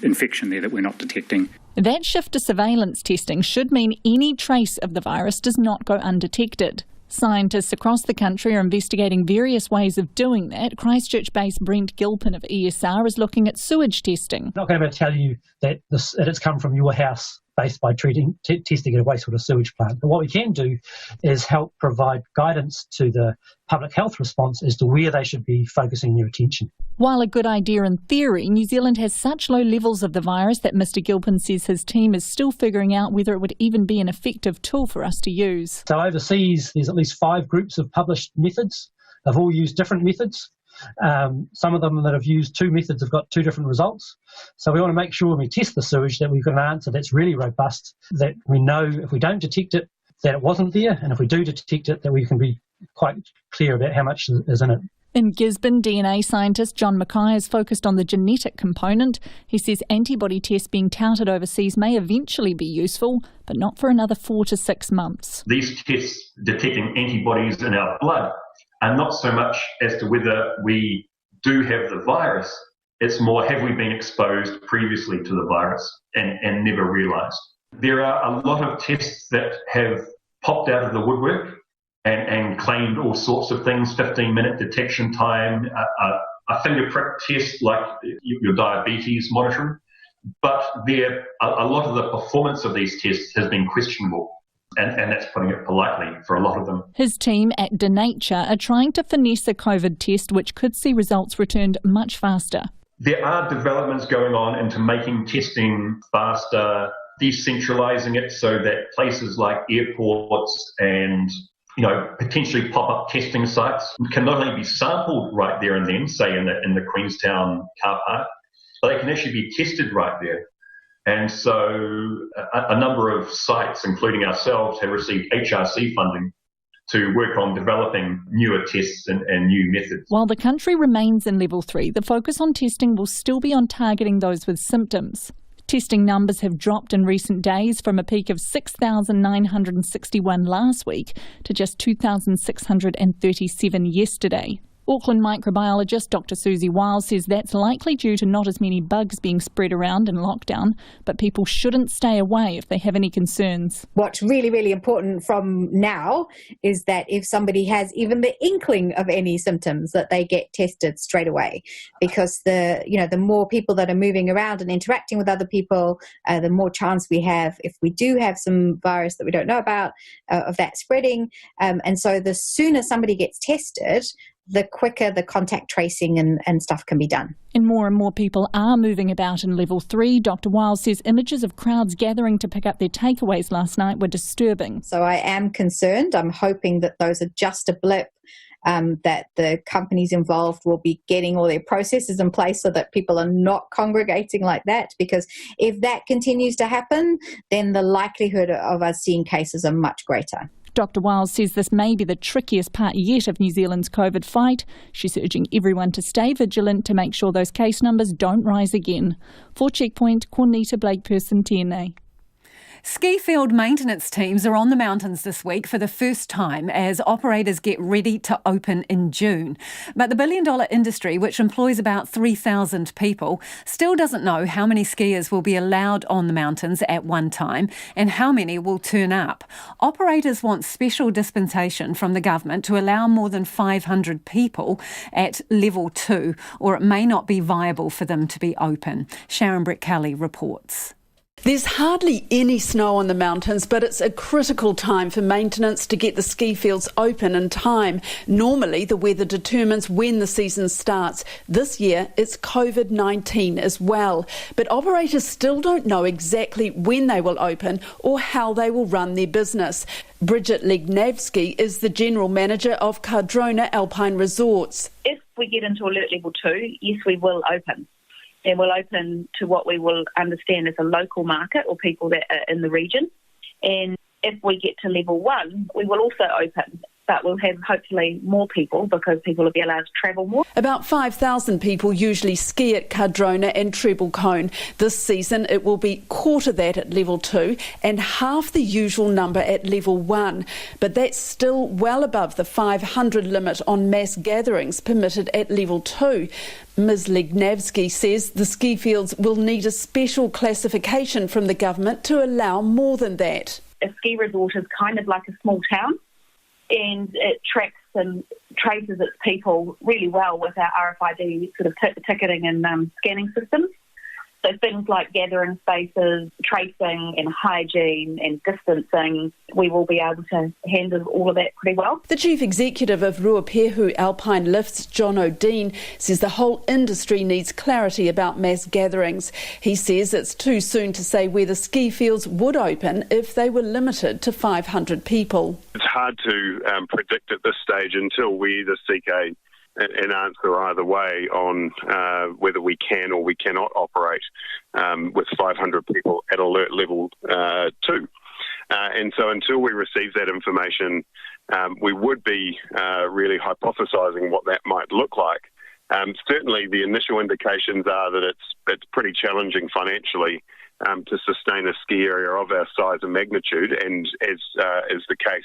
infection there that we're not detecting. That shift to surveillance testing should mean any trace of the virus does not go undetected. Scientists across the country are investigating various ways of doing that. Christchurch-based Brent Gilpin of ESR is looking at sewage testing. I'm not going to be able to tell you that it's come from your house based by testing at a wastewater sewage plant. But what we can do is help provide guidance to the public health response as to where they should be focusing their attention. While a good idea in theory, New Zealand has such low levels of the virus that Mr Gilpin says his team is still figuring out whether it would even be an effective tool for us to use. So overseas, there's at least 5 groups of published methods. They've all used different methods. Some of them that have used 2 methods have got 2 different results. So we want to make sure when we test the sewage that we've got an answer that's really robust, that we know if we don't detect it, that it wasn't there, and if we do detect it, that we can be quite clear about how much is in it. In Gisborne, DNA scientist John Mackay is focused on the genetic component. He says antibody tests being touted overseas may eventually be useful, but not for another 4 to 6 months. These tests detecting antibodies in our blood are not so much as to whether we do have the virus, it's more have we been exposed previously to the virus and never realised. There are a lot of tests that have popped out of the woodwork and claimed all sorts of things, 15-minute detection time, a finger prick test like your diabetes monitoring, but a lot of the performance of these tests has been questionable. And that's putting it politely for a lot of them. His team at Denature are trying to finesse a COVID test which could see results returned much faster. There are developments going on into making testing faster, decentralising it so that places like airports and potentially pop-up testing sites can not only be sampled right there and then, say in the Queenstown car park, but they can actually be tested right there. And so a number of sites, including ourselves, have received HRC funding to work on developing newer tests and new methods. While the country remains in level 3, the focus on testing will still be on targeting those with symptoms. Testing numbers have dropped in recent days from a peak of 6,961 last week to just 2,637 yesterday. Auckland microbiologist Dr. Susie Wiles says that's likely due to not as many bugs being spread around in lockdown, but people shouldn't stay away if they have any concerns. What's really, really important from now is that if somebody has even the inkling of any symptoms, that they get tested straight away, because the more people that are moving around and interacting with other people, the more chance we have, if we do have some virus that we don't know about, of that spreading. And so the sooner somebody gets tested, the quicker the contact tracing and stuff can be done. And more people are moving about in level 3. Dr. Wiles says images of crowds gathering to pick up their takeaways last night were disturbing. So I am concerned. I'm hoping that those are just a blip, that the companies involved will be getting all their processes in place so that people are not congregating like that, because if that continues to happen, then the likelihood of us seeing cases are much greater. Dr. Wiles says this may be the trickiest part yet of New Zealand's COVID fight. She's urging everyone to stay vigilant to make sure those case numbers don't rise again. For Checkpoint, Cornita Blakeperson, TNA. Ski field maintenance teams are on the mountains this week for the first time as operators get ready to open in June. But the billion-dollar industry, which employs about 3,000 people, still doesn't know how many skiers will be allowed on the mountains at one time and how many will turn up. Operators want special dispensation from the government to allow more than 500 people at level 2, or it may not be viable for them to be open. Sharon Brett-Kelly reports. There's hardly any snow on the mountains, but it's a critical time for maintenance to get the ski fields open in time. Normally, the weather determines when the season starts. This year, it's COVID-19 as well. But operators still don't know exactly when they will open or how they will run their business. Bridget Legnavsky is the General Manager of Cardrona Alpine Resorts. If we get into alert level 2, yes, we will open. And we'll open to what we will understand as a local market or people that are in the region. And if we get to level 1, we will also open, but we'll have hopefully more people because people will be allowed to travel more. About 5,000 people usually ski at Cardrona and Treble Cone. This season it will be quarter that at level 2 and half the usual number at level 1. But that's still well above the 500 limit on mass gatherings permitted at level 2. Ms Legnavsky says the ski fields will need a special classification from the government to allow more than that. A ski resort is kind of like a small town, and it tracks and traces its people really well with our RFID sort of ticketing and scanning systems. So things like gathering spaces, tracing and hygiene and distancing, we will be able to handle all of that pretty well. The Chief Executive of Ruapehu Alpine Lifts, John O'Dean, says the whole industry needs clarity about mass gatherings. He says it's too soon to say whether ski fields would open if they were limited to 500 people. It's hard to predict at this stage until we either seek an answer either way on whether we can or we cannot operate with 500 people at alert level 2. And so until we receive that information, we would be really hypothesising what that might look like. Certainly the initial indications are that it's pretty challenging financially to sustain a ski area of our size and magnitude, and as is the case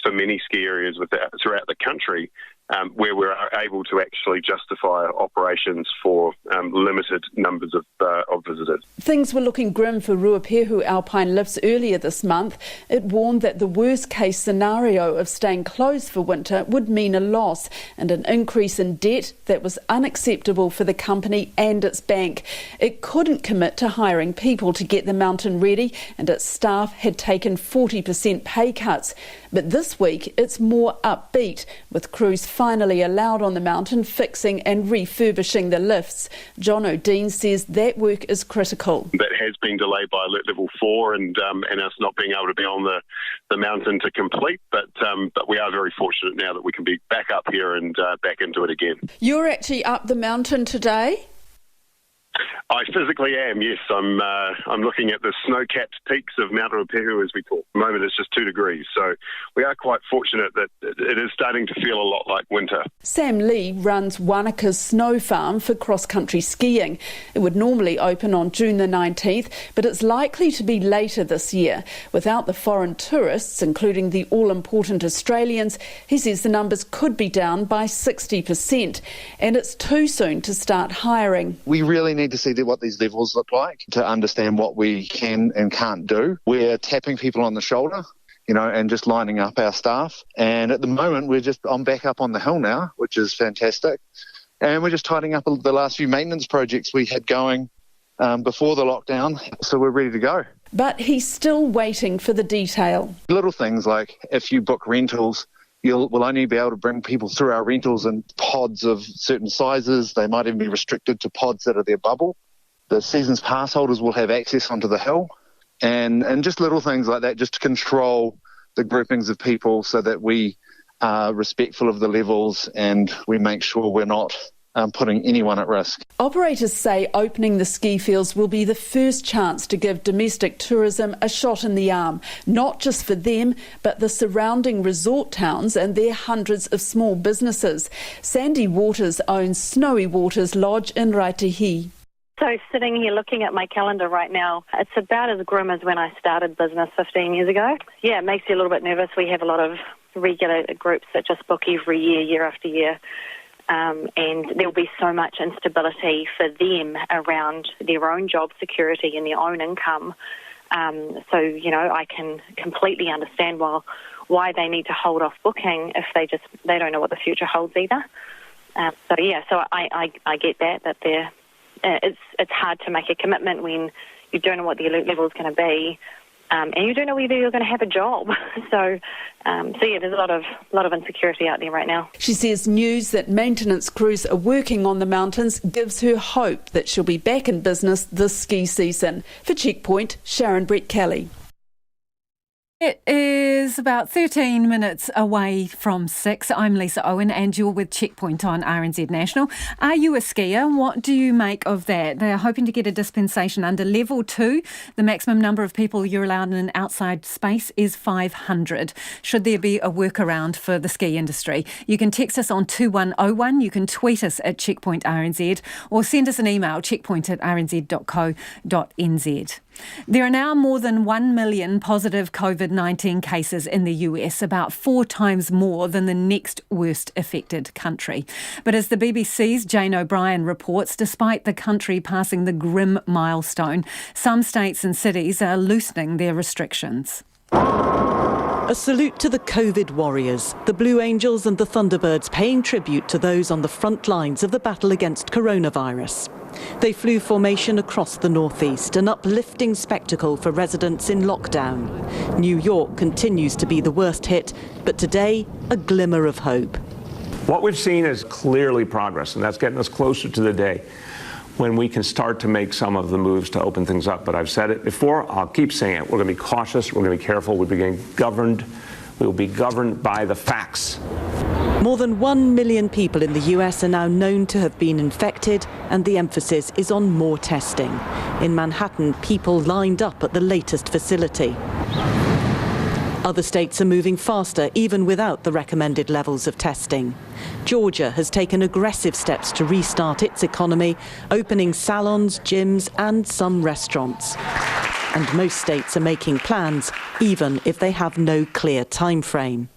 for many ski areas throughout the country, where we're able to actually justify operations for limited numbers of visitors. Things were looking grim for Ruapehu Alpine Lifts earlier this month. It warned that the worst-case scenario of staying closed for winter would mean a loss and an increase in debt that was unacceptable for the company and its bank. It couldn't commit to hiring people to get the mountain ready, and its staff had taken 40% pay cuts. But this week, it's more upbeat, with crews finally allowed on the mountain, fixing and refurbishing the lifts. John O'Dean says that work is critical. That has been delayed by alert level 4 and us not being able to be on the mountain to complete. But we are very fortunate now that we can be back up here and back into it again. You're actually up the mountain today? I physically am, yes. I'm looking at the snow-capped peaks of Mount Ruapehu as we talk. At the moment it's just 2 degrees, so we are quite fortunate that it is starting to feel a lot like winter. Sam Lee runs Wanaka's snow farm for cross-country skiing. It would normally open on June the 19th, but it's likely to be later this year. Without the foreign tourists, including the all-important Australians, he says the numbers could be down by 60%, and it's too soon to start hiring. We really need to see what these levels look like to understand what we can and can't do. We're tapping people on the shoulder, and just lining up our staff. And at the moment, I'm back up on the hill now, which is fantastic. And we're just tidying up the last few maintenance projects we had going before the lockdown, so we're ready to go. But he's still waiting for the detail. Little things like if you book rentals, we'll only be able to bring people through our rentals in pods of certain sizes. They might even be restricted to pods that are their bubble. The season's pass holders will have access onto the hill, and just little things like that, just to control the groupings of people so that we are respectful of the levels and we make sure we're not putting anyone at risk. Operators say opening the ski fields will be the first chance to give domestic tourism a shot in the arm, not just for them, but the surrounding resort towns and their hundreds of small businesses. Sandy Waters owns Snowy Waters Lodge in Raitihi. So sitting here looking at my calendar right now, it's about as grim as when I started business 15 years ago. Yeah, it makes you a little bit nervous. We have a lot of regular groups that just book every year, year after year. And there'll be so much instability for them around their own job security and their own income. So, I can completely understand why they need to hold off booking if they don't know what the future holds either. So I get that they're it's hard to make a commitment when you don't know what the alert level is going to be, and you don't know whether you're going to have a job. So yeah, there's a lot of insecurity out there right now. She says news that maintenance crews are working on the mountains gives her hope that she'll be back in business this ski season. For Checkpoint, Sharon Brett Kelly. It is about 13 minutes away from 6. I'm Lisa Owen and you're with Checkpoint on RNZ National. Are you a skier? What do you make of that? They are hoping to get a dispensation under level 2. The maximum number of people you're allowed in an outside space is 500. Should there be a workaround for the ski industry? You can text us on 2101, you can tweet us at Checkpoint RNZ or send us an email, checkpoint@rnz.co.nz. There are now more than 1 million positive COVID-19 cases in the US, about 4 times more than the next worst affected country. But as the BBC's Jane O'Brien reports, despite the country passing the grim milestone, some states and cities are loosening their restrictions. A salute to the COVID warriors, the Blue Angels and the Thunderbirds paying tribute to those on the front lines of the battle against coronavirus. They flew formation across the northeast, an uplifting spectacle for residents in lockdown. New York continues to be the worst hit, but today, a glimmer of hope. What we've seen is clearly progress, and that's getting us closer to the day when we can start to make some of the moves to open things up. But I've said it before, I'll keep saying it. We're going to be cautious, we're going to be careful, we'll be governed by the facts. More than 1 million people in the US are now known to have been infected, and the emphasis is on more testing. In Manhattan, people lined up at the latest facility. Other states are moving faster, even without the recommended levels of testing. Georgia has taken aggressive steps to restart its economy, opening salons, gyms, and some restaurants. And most states are making plans, even if they have no clear time frame.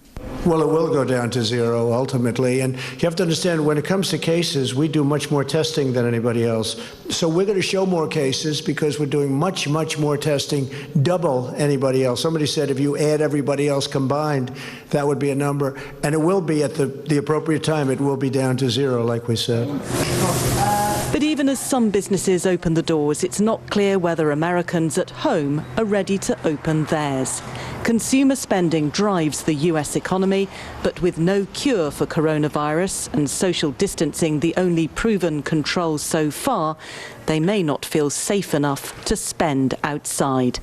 Well, it will go down to zero ultimately. And you have to understand, when it comes to cases, we do much more testing than anybody else. So we're going to show more cases because we're doing much, much more testing, double anybody else. Somebody said if you add everybody else combined, that would be a number. And it will be at the appropriate time. It will be down to zero, like we said. But even as some businesses open the doors, it's not clear whether Americans at home are ready to open theirs. Consumer spending drives the US economy, but with no cure for coronavirus and social distancing the only proven control so far, they may not feel safe enough to spend outside.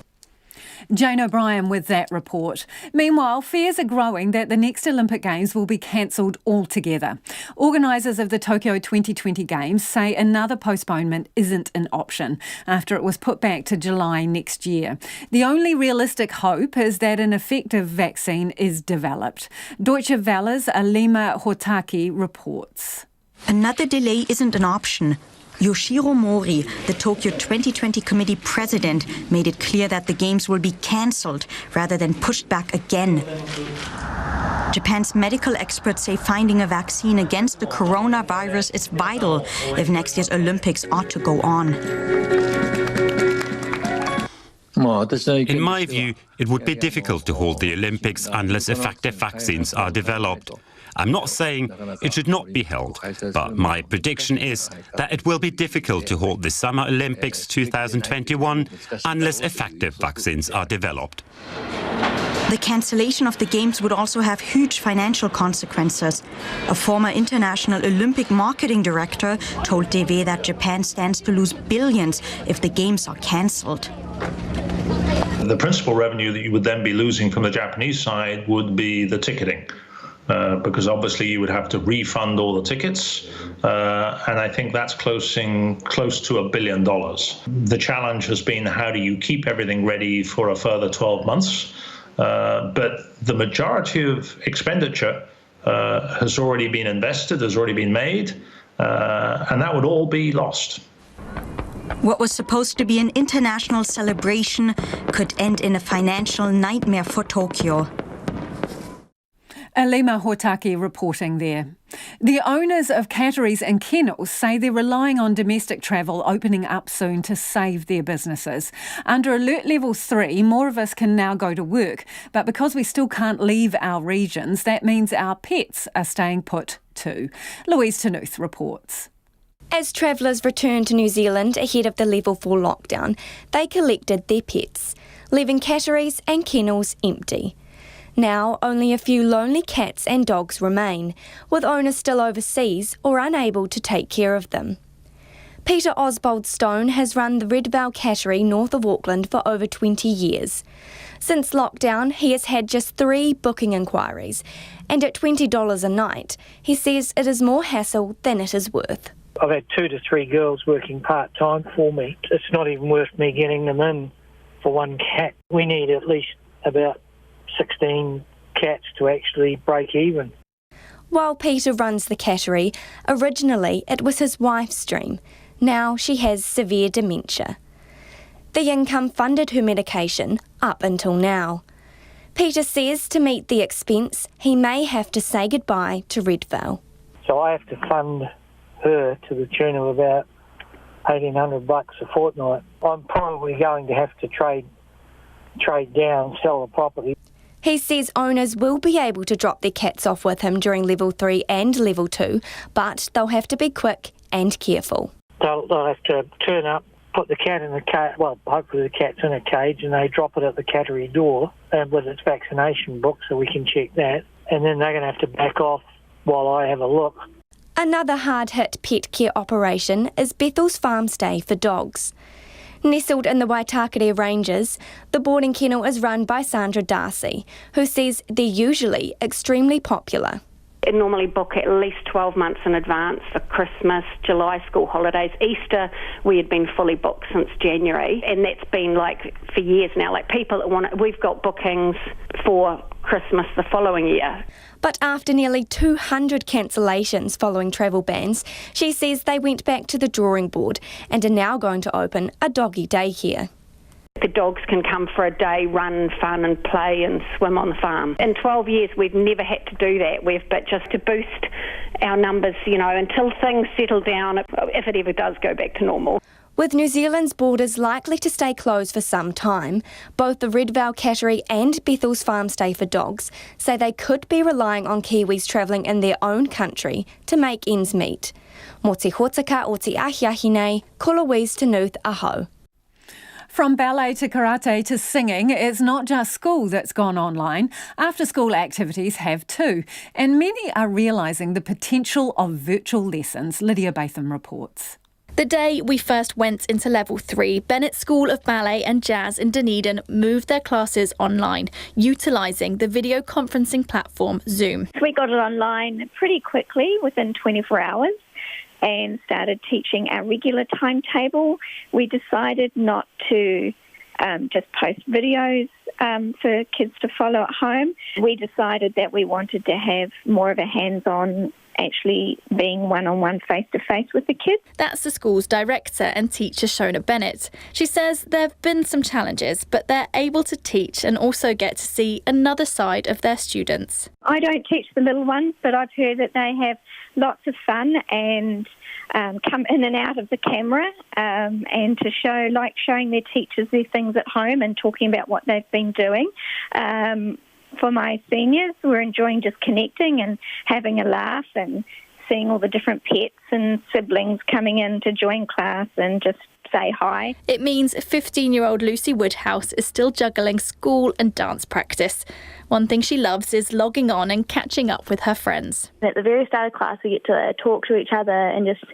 Jane O'Brien with that report. Meanwhile, fears are growing that the next Olympic Games will be cancelled altogether. Organisers of the Tokyo 2020 Games say another postponement isn't an option after it was put back to July next year. The only realistic hope is that an effective vaccine is developed. Deutsche Welle's Alima Hotaki reports. Another delay isn't an option. Yoshiro Mori, the Tokyo 2020 Committee president, made it clear that the Games will be cancelled rather than pushed back again. Japan's medical experts say finding a vaccine against the coronavirus is vital if next year's Olympics ought to go on. In my view, it would be difficult to hold the Olympics unless effective vaccines are developed. I'm not saying it should not be held, but my prediction is that it will be difficult to hold the Summer Olympics 2021 unless effective vaccines are developed. The cancellation of the Games would also have huge financial consequences. A former international Olympic marketing director told TV that Japan stands to lose billions if the Games are cancelled. The principal revenue that you would then be losing from the Japanese side would be the ticketing. Because obviously you would have to refund all the tickets, and I think that's close to $1 billion. The challenge has been how do you keep everything ready for a further 12 months, but the majority of expenditure has already been invested, has already been made, and that would all be lost. What was supposed to be an international celebration could end in a financial nightmare for Tokyo. Alima Hotaki reporting there. The owners of catteries and kennels say they're relying on domestic travel opening up soon to save their businesses. Under Alert Level 3, more of us can now go to work, but because we still can't leave our regions, that means our pets are staying put too. Louise Tanuth reports. As travellers returned to New Zealand ahead of the Level 4 lockdown, they collected their pets, leaving catteries and kennels empty. Now, only a few lonely cats and dogs remain, with owners still overseas or unable to take care of them. Peter Oswald Stone has run the Red Veil Cattery north of Auckland for over 20 years. Since lockdown, he has had just 3 booking inquiries, and at $20 a night, he says it is more hassle than it is worth. I've had 2 to 3 girls working part-time for me. It's not even worth me getting them in for one cat. We need at least about 16 cats to actually break even. While Peter runs the cattery, originally it was his wife's dream. Now she has severe dementia. The income funded her medication up until now. Peter says to meet the expense, he may have to say goodbye to Red Veil. So I have to fund her to the tune of about $1,800 a fortnight. I'm probably going to have to trade down, sell the property. He says owners will be able to drop their cats off with him during Level 3 and Level 2, but they'll have to be quick and careful. They'll have to turn up, put the cat in the cage, well, hopefully the cat's in a cage, and they drop it at the cattery door with its vaccination book so we can check that, and then they're going to have to back off while I have a look. Another hard-hit pet care operation is Bethel's Farm Stay for dogs. Nestled in the Waitakere Ranges, the boarding kennel is run by Sandra Darcy, who says they're usually extremely popular. I normally book at least 12 months in advance for Christmas, July school holidays, Easter. We had been fully booked since January, and that's been like for years now. Like people that want it, we've got bookings for Christmas the following year. But after nearly 200 cancellations following travel bans, she says they went back to the drawing board and are now going to open a doggy daycare. The dogs can come for a day, run, fun and play and swim on the farm. In 12 years we've never had to do that, but just to boost our numbers, until things settle down, if it ever does go back to normal. With New Zealand's borders likely to stay closed for some time, both the Red Veil Cattery and Bethel's Farm Stay for dogs say they could be relying on Kiwis travelling in their own country to make ends meet. Mo te hotaka o te ahiahi nei, ko Louise Tanuth aho. From ballet to karate to singing, it's not just school that's gone online. After-school activities have too. And many are realising the potential of virtual lessons. Lydia Batham reports. The day we first went into Level 3, Bennett School of Ballet and Jazz in Dunedin moved their classes online, utilising the video conferencing platform Zoom. We got it online pretty quickly, within 24 hours, and started teaching our regular timetable. We decided not to just post videos for kids to follow at home. We decided that we wanted to have more of a hands-on, actually being one-on-one, face-to-face with the kids. That's the school's director and teacher, Shona Bennett. She says there have been some challenges, but they're able to teach and also get to see another side of their students. I don't teach the little ones, but I've heard that they have lots of fun and come in and out of the camera and to showing their teachers their things at home and talking about what they've been doing. For my seniors, we're enjoying just connecting and having a laugh and seeing all the different pets and siblings coming in to join class and just say hi. It means 15-year-old Lucy Woodhouse is still juggling school and dance practice. One thing she loves is logging on and catching up with her friends. At the very start of class, we get to talk to each other and just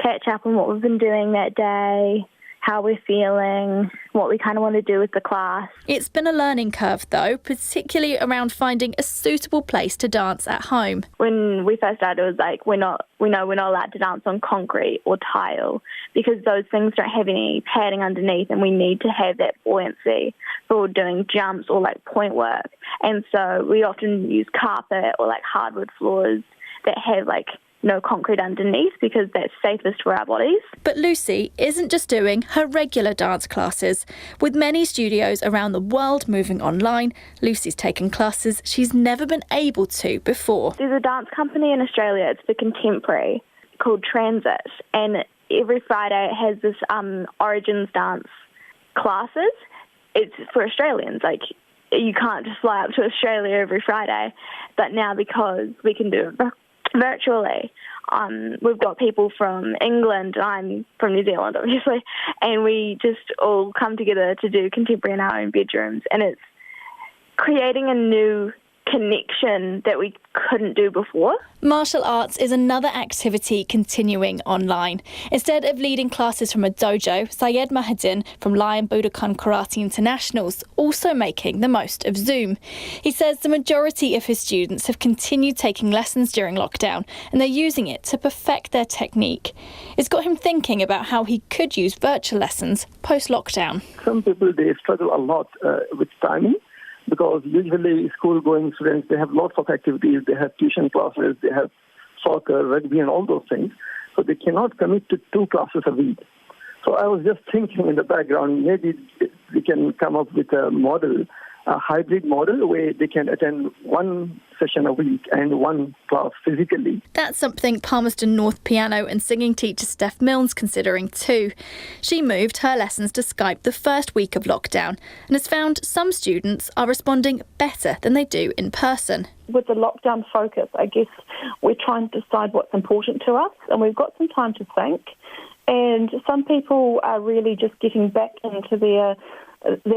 catch up on what we've been doing that day, how we're feeling, what we kind of want to do with the class. It's been a learning curve though, particularly around finding a suitable place to dance at home. When we first started, it was like we're not allowed to dance on concrete or tile because those things don't have any padding underneath, and we need to have that buoyancy for doing jumps or like point work. And so we often use carpet or like hardwood floors that have like no concrete underneath because that's safest for our bodies. But Lucy isn't just doing her regular dance classes. With many studios around the world moving online, Lucy's taken classes she's never been able to before. There's a dance company in Australia, it's for contemporary, called Transit, and every Friday it has this Origins dance classes. It's for Australians, like you can't just fly up to Australia every Friday, but now because we can do it virtually. We've got people from England, I'm from New Zealand obviously, and we just all come together to do contemporary in our own bedrooms, and it's creating a new connection that we couldn't do before. Martial arts is another activity continuing online. Instead of leading classes from a dojo, Syed Mahadin from Lion Budokan Karate International's also making the most of Zoom. He says the majority of his students have continued taking lessons during lockdown, and they're using it to perfect their technique. It's got him thinking about how he could use virtual lessons post-lockdown. Some people, they struggle a lot with timing, because usually school-going students, they have lots of activities, they have tuition classes, they have soccer, rugby, and all those things. So they cannot commit to 2 classes a week. So I was just thinking in the background, maybe we can come up with a model, a hybrid model where they can attend 1 session a week and 1 class physically. That's something Palmerston North piano and singing teacher Steph Milne's considering too. She moved her lessons to Skype the first week of lockdown and has found some students are responding better than they do in person. With the lockdown focus, I guess we're trying to decide what's important to us, and we've got some time to think. And some people are really just getting back into their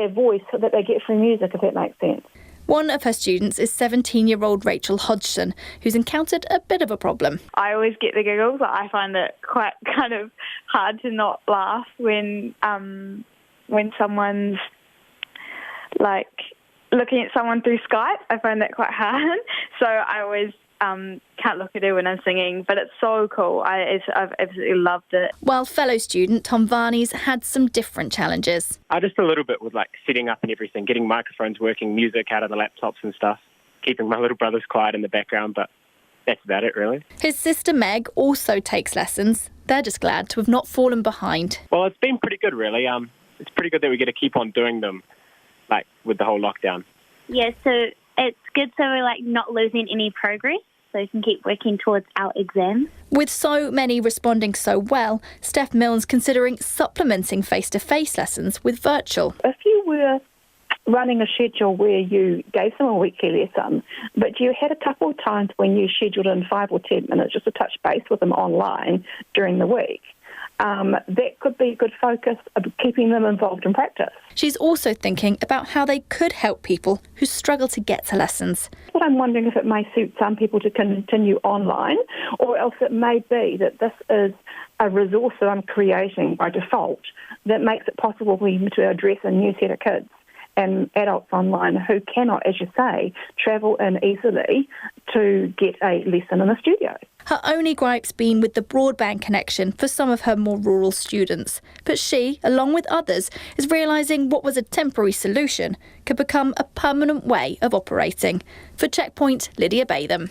voice that they get from music, if that makes sense. One of her students is 17-year-old Rachel Hodgson, who's encountered a bit of a problem. I always get the giggles. I find it quite kind of hard to not laugh when someone's like looking at someone through Skype. I find that quite hard. So I always can't look at her when I'm singing, but it's so cool. I've absolutely loved it. While fellow student Tom Varney's had some different challenges. Just a little bit with like setting up and everything, getting microphones working, music out of the laptops and stuff, keeping my little brothers quiet in the background, but that's about it really. His sister Meg also takes lessons. They're just glad to have not fallen behind. Well, it's been pretty good really. It's pretty good that we get to keep on doing them, like with the whole lockdown. Yeah, so it's good so we're like not losing any progress, so we can keep working towards our exams. With so many responding so well, Steph Milne's considering supplementing face-to-face lessons with virtual. If you were running a schedule where you gave them a weekly lesson, but you had a couple of times when you scheduled in 5 or 10 minutes just to touch base with them online during the week, that could be a good focus of keeping them involved in practice. She's also thinking about how they could help people who struggle to get to lessons. But I'm wondering if it may suit some people to continue online, or else it may be that this is a resource that I'm creating by default that makes it possible for me to address a new set of kids and adults online who cannot, as you say, travel in easily to get a lesson in the studio. Her only gripe's been with the broadband connection for some of her more rural students. But she, along with others, is realising what was a temporary solution could become a permanent way of operating. For Checkpoint, Lydia Batham.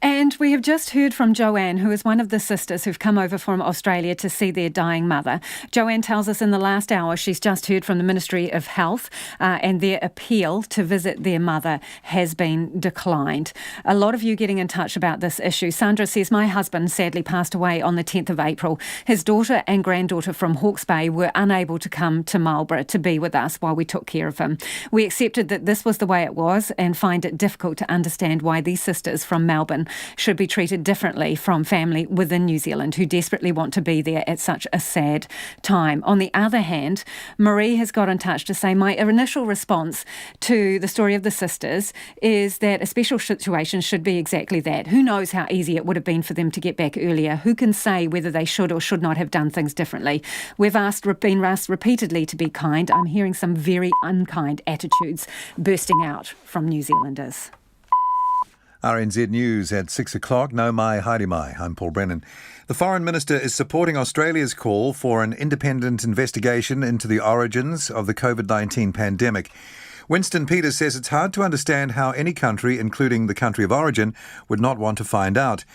And we have just heard from Joanne, who is one of the sisters who've come over from Australia to see their dying mother. Joanne tells us in the last hour she's just heard from the Ministry of Health and their appeal to visit their mother has been declined. A lot of you getting in touch about this issue. Sandra says, my husband sadly passed away on the 10th of April. His daughter and granddaughter from Hawke's Bay were unable to come to Marlborough to be with us while we took care of him. We accepted that this was the way it was and find it difficult to understand why these sisters from Melbourne should be treated differently from family within New Zealand who desperately want to be there at such a sad time. On the other hand, Marie has got in touch to say my initial response to the story of the sisters is that a special situation should be exactly that. Who knows how easy it would have been for them to get back earlier? Who can say whether they should or should not have done things differently? We've been asked repeatedly to be kind. I'm hearing some very unkind attitudes bursting out from New Zealanders. RNZ News at 6 o'clock. No mai, haere mai. I'm Paul Brennan. The Foreign Minister is supporting Australia's call for an independent investigation into the origins of the COVID-19 pandemic. Winston Peters says it's hard to understand how any country, including the country of origin, would not want to find out.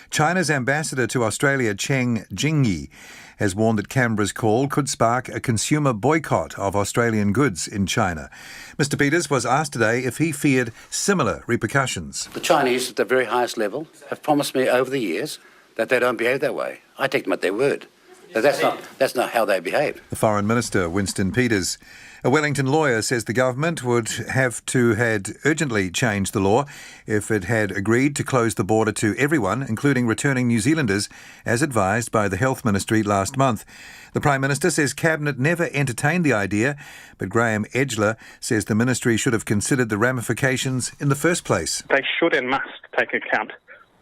China's ambassador to Australia, Cheng Jingyi, has warned that Canberra's call could spark a consumer boycott of Australian goods in China. Mr. Peters was asked today if he feared similar repercussions. The Chinese at the very highest level have promised me over the years that they don't behave that way. I take them at their word. That's not how they behave. The Foreign Minister, Winston Peters. A Wellington lawyer says the government would have to had urgently changed the law if it had agreed to close the border to everyone, including returning New Zealanders, as advised by the Health Ministry last month. The Prime Minister says Cabinet never entertained the idea, but Graham Edgler says the Ministry should have considered the ramifications in the first place. They should and must take account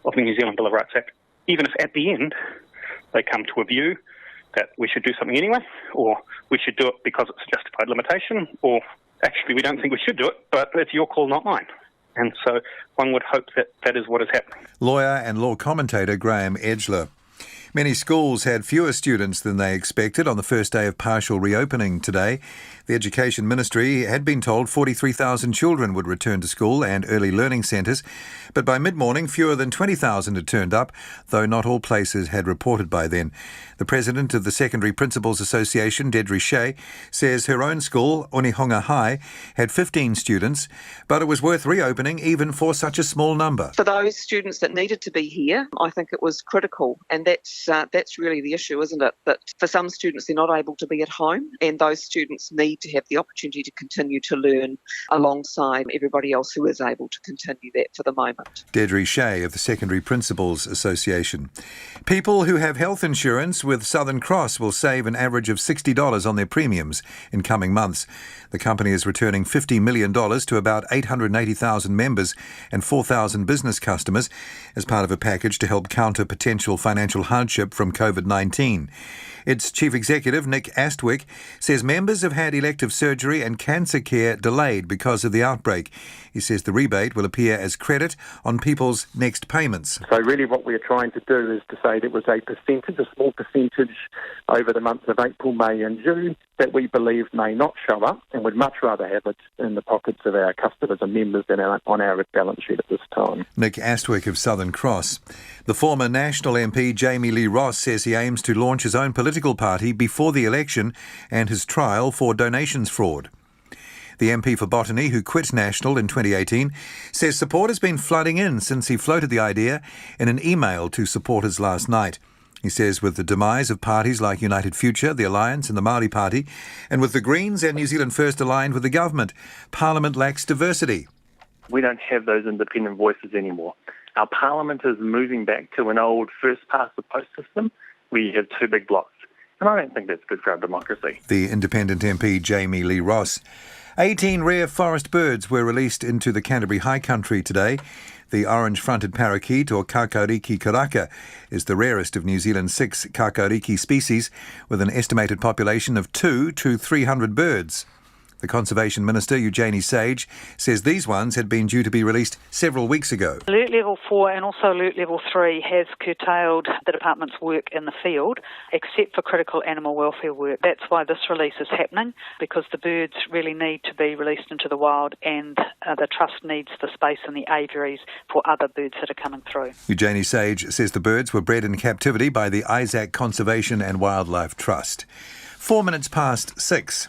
of the New Zealand Bill of Rights Act, even if at the end they come to a view that we should do something anyway, or we should do it because it's a justified limitation, or actually we don't think we should do it, but it's your call, not mine. And so one would hope that that is what is happening. Lawyer and law commentator Graham Edgler. Many schools had fewer students than they expected on the first day of partial reopening today. The Education Ministry had been told 43,000 children would return to school and early learning centres, but by mid-morning fewer than 20,000 had turned up, though not all places had reported by then. The president of the Secondary Principals Association, Deirdre Shea, says her own school, Onehunga High, had 15 students, but it was worth reopening even for such a small number. For those students that needed to be here, I think it was critical, and that's really the issue, isn't it? That for some students they're not able to be at home, and those students need to have the opportunity to continue to learn alongside everybody else who is able to continue that for the moment. Deirdre Shea of the Secondary Principals Association. People who have health insurance with Southern Cross will save an average of $60 on their premiums in coming months. The company is returning $50 million to about 880,000 members and 4,000 business customers as part of a package to help counter potential financial hardship from COVID-19. Its chief executive, Nick Astwick, says members have had elective surgery and cancer care delayed because of the outbreak. He says the rebate will appear as credit on people's next payments. So really what we're trying to do is to say there was a small percentage over the months of April, May and June that we believe may not show up, and would much rather have it in the pockets of our customers and members than on our balance sheet at this time. Nick Astwick of Southern Cross. The former National MP Jamie Lee Ross says he aims to launch his own political party before the election and his trial for donations fraud. The MP for Botany, who quit National in 2018, says support has been flooding in since he floated the idea in an email to supporters last night. He says with the demise of parties like United Future, the Alliance and the Māori Party, and with the Greens and New Zealand First aligned with the government, Parliament lacks diversity. We don't have those independent voices anymore. Our Parliament is moving back to an old first-past-the-post system, we have two big blocks. And I don't think that's good for our democracy. The Independent MP Jamie Lee Ross. 18 rare forest birds were released into the Canterbury High Country today. The orange-fronted parakeet, or Kakariki karaka, is the rarest of New Zealand's 6 Kakariki species, with an estimated population of 2 to 300 birds. The Conservation Minister, Eugenie Sage, says these ones had been due to be released several weeks ago. Alert Level 4 and also Alert Level 3 has curtailed the department's work in the field, except for critical animal welfare work. That's why this release is happening, because the birds really need to be released into the wild, and the Trust needs the space in the aviaries for other birds that are coming through. Eugenie Sage says the birds were bred in captivity by the Isaac Conservation and Wildlife Trust. 4 minutes past 6.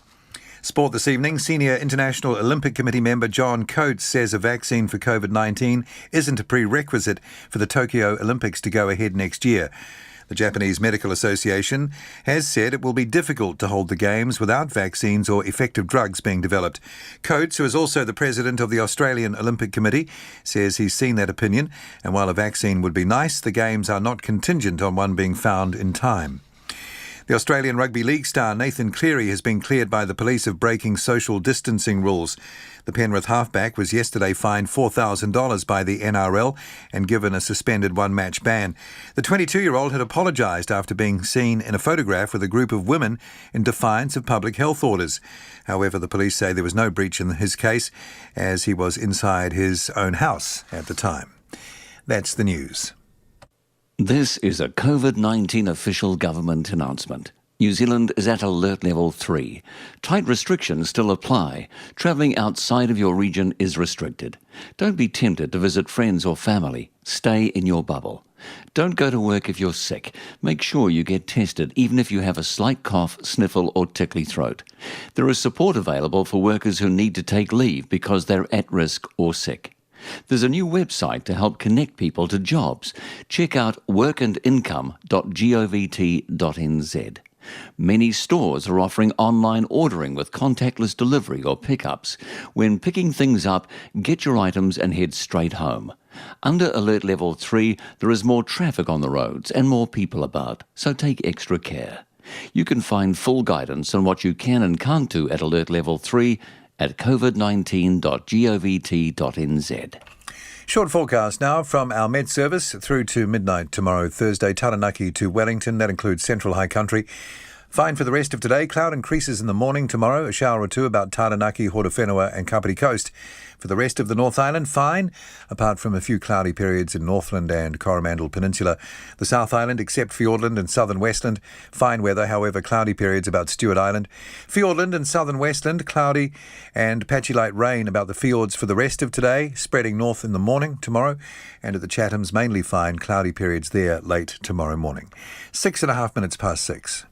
Sport this evening. Senior International Olympic Committee member John Coates says a vaccine for COVID-19 isn't a prerequisite for the Tokyo Olympics to go ahead next year. The Japanese Medical Association has said it will be difficult to hold the Games without vaccines or effective drugs being developed. Coates, who is also the president of the Australian Olympic Committee, says he's seen that opinion, and while a vaccine would be nice, the Games are not contingent on one being found in time. The Australian Rugby League star Nathan Cleary has been cleared by the police of breaking social distancing rules. The Penrith halfback was yesterday fined $4,000 by the NRL and given a suspended one-match ban. The 22-year-old had apologised after being seen in a photograph with a group of women in defiance of public health orders. However, the police say there was no breach in his case, as he was inside his own house at the time. That's the news. This is a COVID-19 official government announcement. New Zealand is at Alert Level 3. Tight restrictions still apply. Travelling outside of your region is restricted. Don't be tempted to visit friends or family. Stay in your bubble. Don't go to work if you're sick. Make sure you get tested, even if you have a slight cough, sniffle or tickly throat. There is support available for workers who need to take leave because they're at risk or sick. There's a new website to help connect people to jobs. Check out workandincome.govt.nz. Many stores are offering online ordering with contactless delivery or pickups. When picking things up, get your items and head straight home. Under Alert Level 3, there is more traffic on the roads and more people about, so take extra care. You can find full guidance on what you can and can't do at Alert Level 3 at covid19.govt.nz. Short forecast now from our Met Service through to midnight tomorrow, Thursday, Taranaki to Wellington. That includes Central High Country. Fine for the rest of today. Cloud increases in the morning tomorrow. A shower or two about Taranaki, Horowhenua and Kapiti Coast. For the rest of the North Island, fine, apart from a few cloudy periods in Northland and Coromandel Peninsula. The South Island, except Fiordland and Southern Westland, fine weather, however, cloudy periods about Stewart Island. Fiordland and Southern Westland, cloudy and patchy light rain about the fjords for the rest of today, spreading north in the morning tomorrow. And at the Chathams, mainly fine, cloudy periods there late tomorrow morning. 6.5 minutes past 6.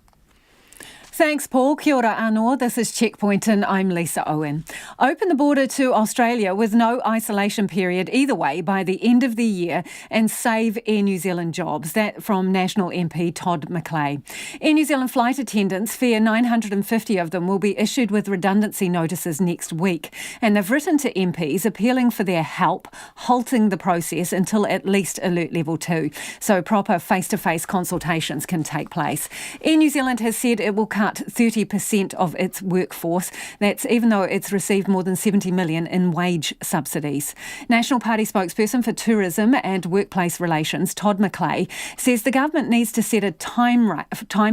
Thanks, Paul. Kia ora anō. This is Checkpoint and I'm Lisa Owen. Open the border to Australia with no isolation period either way by the end of the year and save Air New Zealand jobs. That from National MP Todd McClay. Air New Zealand flight attendants fear 950 of them will be issued with redundancy notices next week. And they've written to MPs appealing for their help, halting the process until at least Alert Level 2, so proper face-to-face consultations can take place. Air New Zealand has said it will cut 30% of its workforce. That's even though it's received more than $70 million in wage subsidies. National Party spokesperson for Tourism and Workplace Relations, Todd McClay, says the government needs to set a time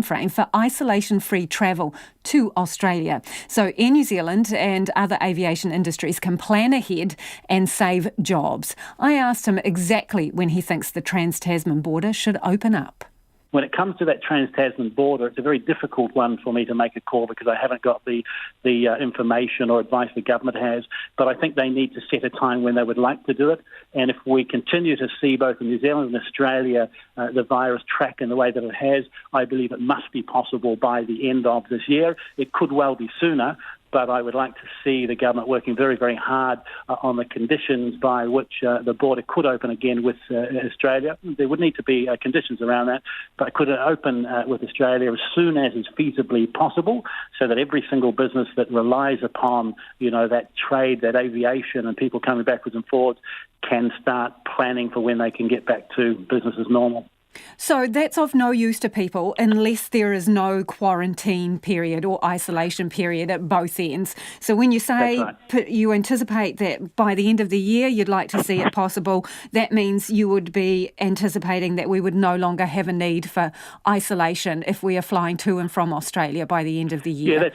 frame for isolation-free travel to Australia, so Air New Zealand and other aviation industries can plan ahead and save jobs. I asked him exactly when he thinks the Trans-Tasman border should open up. When it comes to that Trans-Tasman border, it's a very difficult one for me to make a call because I haven't got the information or advice the government has. But I think they need to set a time when they would like to do it. And if we continue to see both in New Zealand and Australia the virus track in the way that it has, I believe it must be possible by the end of this year. It could well be sooner. But I would like to see the government working very, very hard on the conditions by which the border could open again with Australia. There would need to be conditions around that, but could it open with Australia as soon as is feasibly possible so that every single business that relies upon, that trade, that aviation and people coming backwards and forwards can start planning for when they can get back to business as normal. So that's of no use to people unless there is no quarantine period or isolation period at both ends. So when you say you anticipate that by the end of the year you'd like to see it possible, that means you would be anticipating that we would no longer have a need for isolation if we are flying to and from Australia by the end of the year. Yeah,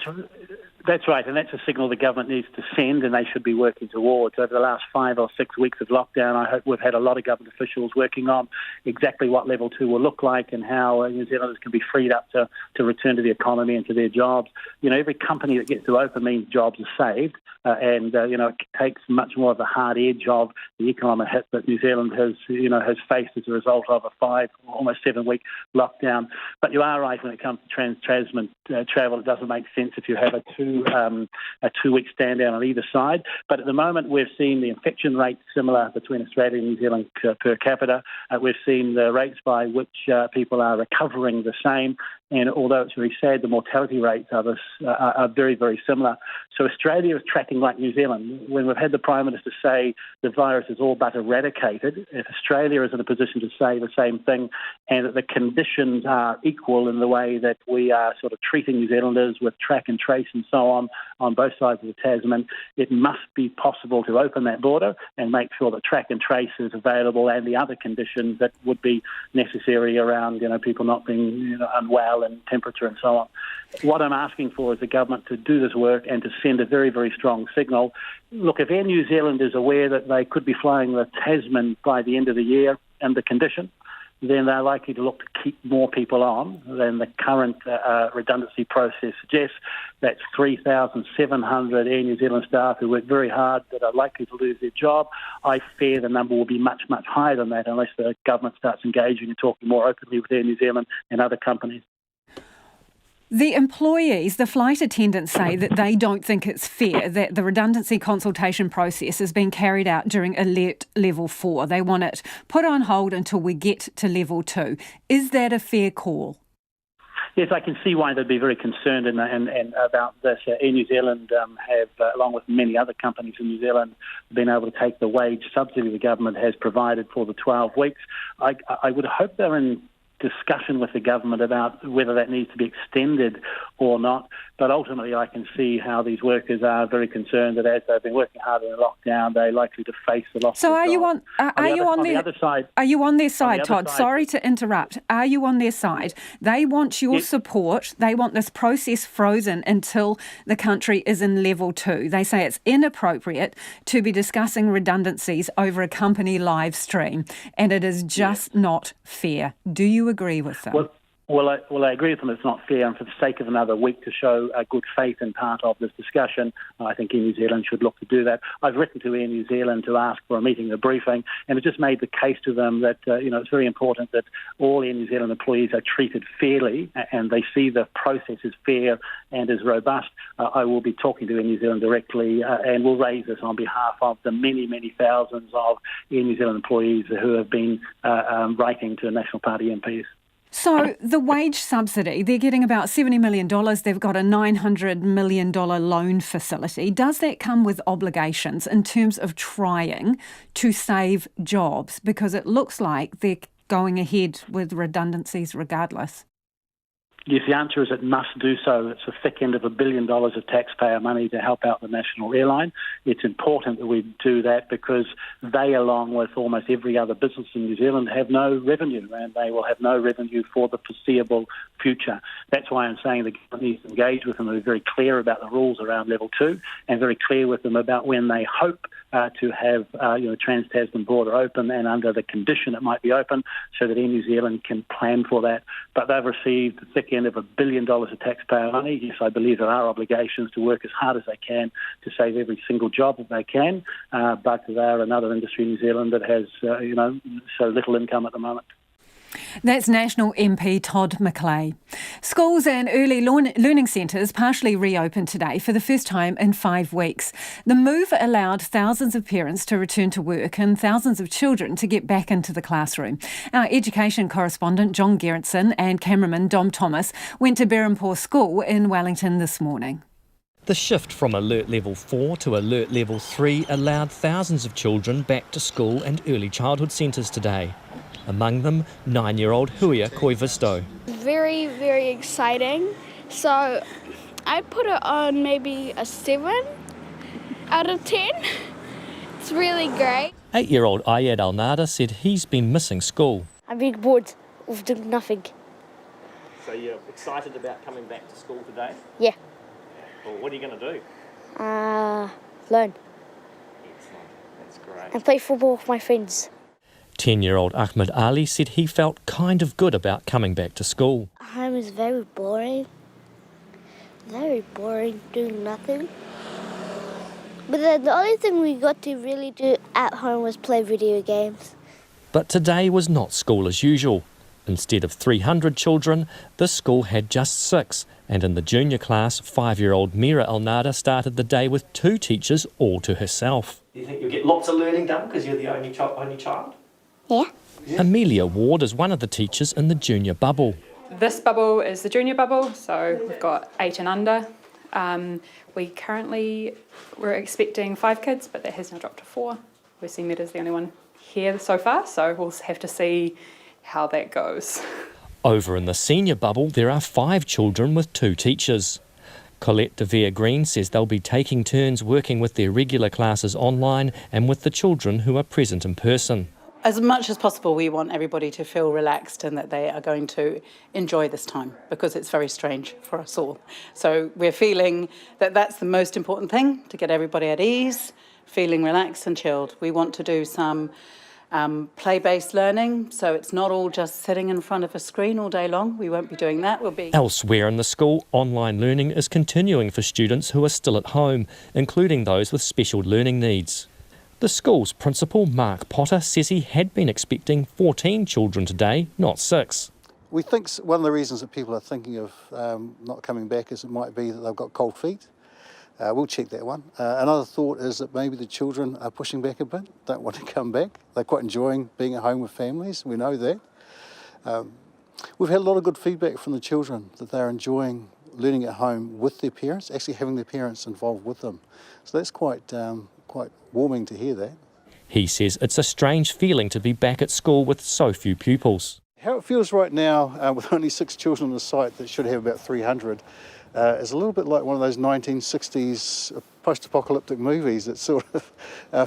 that's right, and that's a signal the government needs to send, and they should be working towards. Over the last 5 or 6 weeks of lockdown, I hope we've had a lot of government officials working on exactly what level 2 will look like and how New Zealanders can be freed up to return to the economy and to their jobs. You know, every company that gets to open means jobs are saved, and it takes much more of the hard edge of the economic hit that New Zealand has faced as a result of a 5, almost 7-week lockdown. But you are right when it comes to trans-Tasman travel. It doesn't make sense if you have a 2-week stand down on either side. But at the moment, we've seen the infection rates similar between Australia and New Zealand per capita. We've seen the rates by which people are recovering the same. And although it's very sad, the mortality rates are very, very similar. So Australia is tracking like New Zealand. When we've had the Prime Minister say the virus is all but eradicated, if Australia is in a position to say the same thing and that the conditions are equal in the way that we are sort of treating New Zealanders with track and trace and so on both sides of the Tasman, it must be possible to open that border and make sure that track and trace is available and the other conditions that would be necessary around, people not being unwell and temperature and so on. What I'm asking for is the government to do this work and to send a very, very strong signal. Look, if Air New Zealand is aware that they could be flying the Tasman by the end of the year and the condition, then they're likely to look to keep more people on than the current redundancy process suggests. That's 3,700 Air New Zealand staff who work very hard that are likely to lose their job. I fear the number will be much, much higher than that unless the government starts engaging and talking more openly with Air New Zealand and other companies. The employees, the flight attendants, say that they don't think it's fair that the redundancy consultation process is being carried out during alert level 4. They want it put on hold until we get to level 2. Is that a fair call? Yes, I can see why they'd be very concerned and about this. Air New Zealand have, along with many other companies in New Zealand, been able to take the wage subsidy the government has provided for the 12 weeks. I would hope they're in discussion with the government about whether that needs to be extended or not. But ultimately, I can see how these workers are very concerned that as they've been working hard in the lockdown, they're likely to face the loss. So of are job. you on their side? Are you on their side, Todd? Sorry to interrupt. Are you on their side? They want your support. They want this process frozen until the country is in level 2. They say it's inappropriate to be discussing redundancies over a company live stream, and it is just not fair. Do you agree with them? Well, I agree with them. It's not fair, and for the sake of another week to show good faith in part of this discussion, I think Air New Zealand should look to do that. I've written to Air New Zealand to ask for a meeting, a briefing, and it just made the case to them that it's very important that all Air New Zealand employees are treated fairly, and they see the process as fair and as robust. I will be talking to Air New Zealand directly, and will raise this on behalf of the many, many thousands of Air New Zealand employees who have been writing to National Party MPs. So the wage subsidy, they're getting about $70 million. They've got a $900 million loan facility. Does that come with obligations in terms of trying to save jobs? Because it looks like they're going ahead with redundancies regardless. Yes, the answer is it must do so. It's a thick end of $1 billion of taxpayer money to help out the national airline. It's important that we do that because they, along with almost every other business in New Zealand, have no revenue, and they will have no revenue for the foreseeable future. That's why I'm saying the government needs to engage with them and be very clear about the rules around level 2 and very clear with them about when they hope to have Trans-Tasman border open and under the condition it might be open so that Air New Zealand can plan for that. But they've received the thick end of $1 billion of taxpayer money. Yes, I believe there are obligations to work as hard as they can to save every single job that they can, but they are another industry in New Zealand that has so little income at the moment. That's National MP Todd McClay. Schools and early learning centres partially reopened today for the first time in 5 weeks. The move allowed thousands of parents to return to work and thousands of children to get back into the classroom. Our education correspondent John Gerritsen and cameraman Dom Thomas went to Berhampore School in Wellington this morning. The shift from Alert Level 4 to Alert Level 3 allowed thousands of children back to school and early childhood centres today. Among them, 9-year-old Huia Koivisto. Very, very exciting. So I'd put it on maybe a 7 out of 10. It's really great. 8-year-old Ayed Al-Nada said he's been missing school. I'm being bored of doing nothing. So you're excited about coming back to school today? Yeah. Well, what are you going to do? Learn. Excellent. That's great. And play football with my friends. 10-year-old Ahmed Ali said he felt kind of good about coming back to school. Home is very boring. Very boring, doing nothing. But the only thing we got to really do at home was play video games. But today was not school as usual. Instead of 300 children, the school had just 6. And in the junior class, 5-year-old Mira Al-Nada started the day with 2 teachers all to herself. Do you think you'll get lots of learning done because you're the only child? Yeah. Amelia Ward is one of the teachers in the junior bubble. This bubble is the junior bubble, so we've got 8 and under. We're expecting 5 kids, but that has now dropped to 4. We're seeing that as the only one here so far, so we'll have to see how that goes. Over in the senior bubble, there are 5 children with 2 teachers. Colette de Vere Green says they'll be taking turns working with their regular classes online and with the children who are present in person. As much as possible, we want everybody to feel relaxed and that they are going to enjoy this time because it's very strange for us all. So we're feeling that that's the most important thing, to get everybody at ease, feeling relaxed and chilled. We want to do some play-based learning, so it's not all just sitting in front of a screen all day long. We won't be doing that. Elsewhere in the school, online learning is continuing for students who are still at home, including those with special learning needs. The school's principal, Mark Potter, says he had been expecting 14 children today, not 6. We think one of the reasons that people are thinking of not coming back is it might be that they've got cold feet. We'll check that one. Another thought is that maybe the children are pushing back a bit, don't want to come back. They're quite enjoying being at home with families, we know that. We've had a lot of good feedback from the children that they're enjoying learning at home with their parents, actually having their parents involved with them. So that's quite warming to hear that. He says it's a strange feeling to be back at school with so few pupils. How it feels right now, with only 6 children on the site that should have about 300, is a little bit like one of those 1960s post-apocalyptic movies. It sort of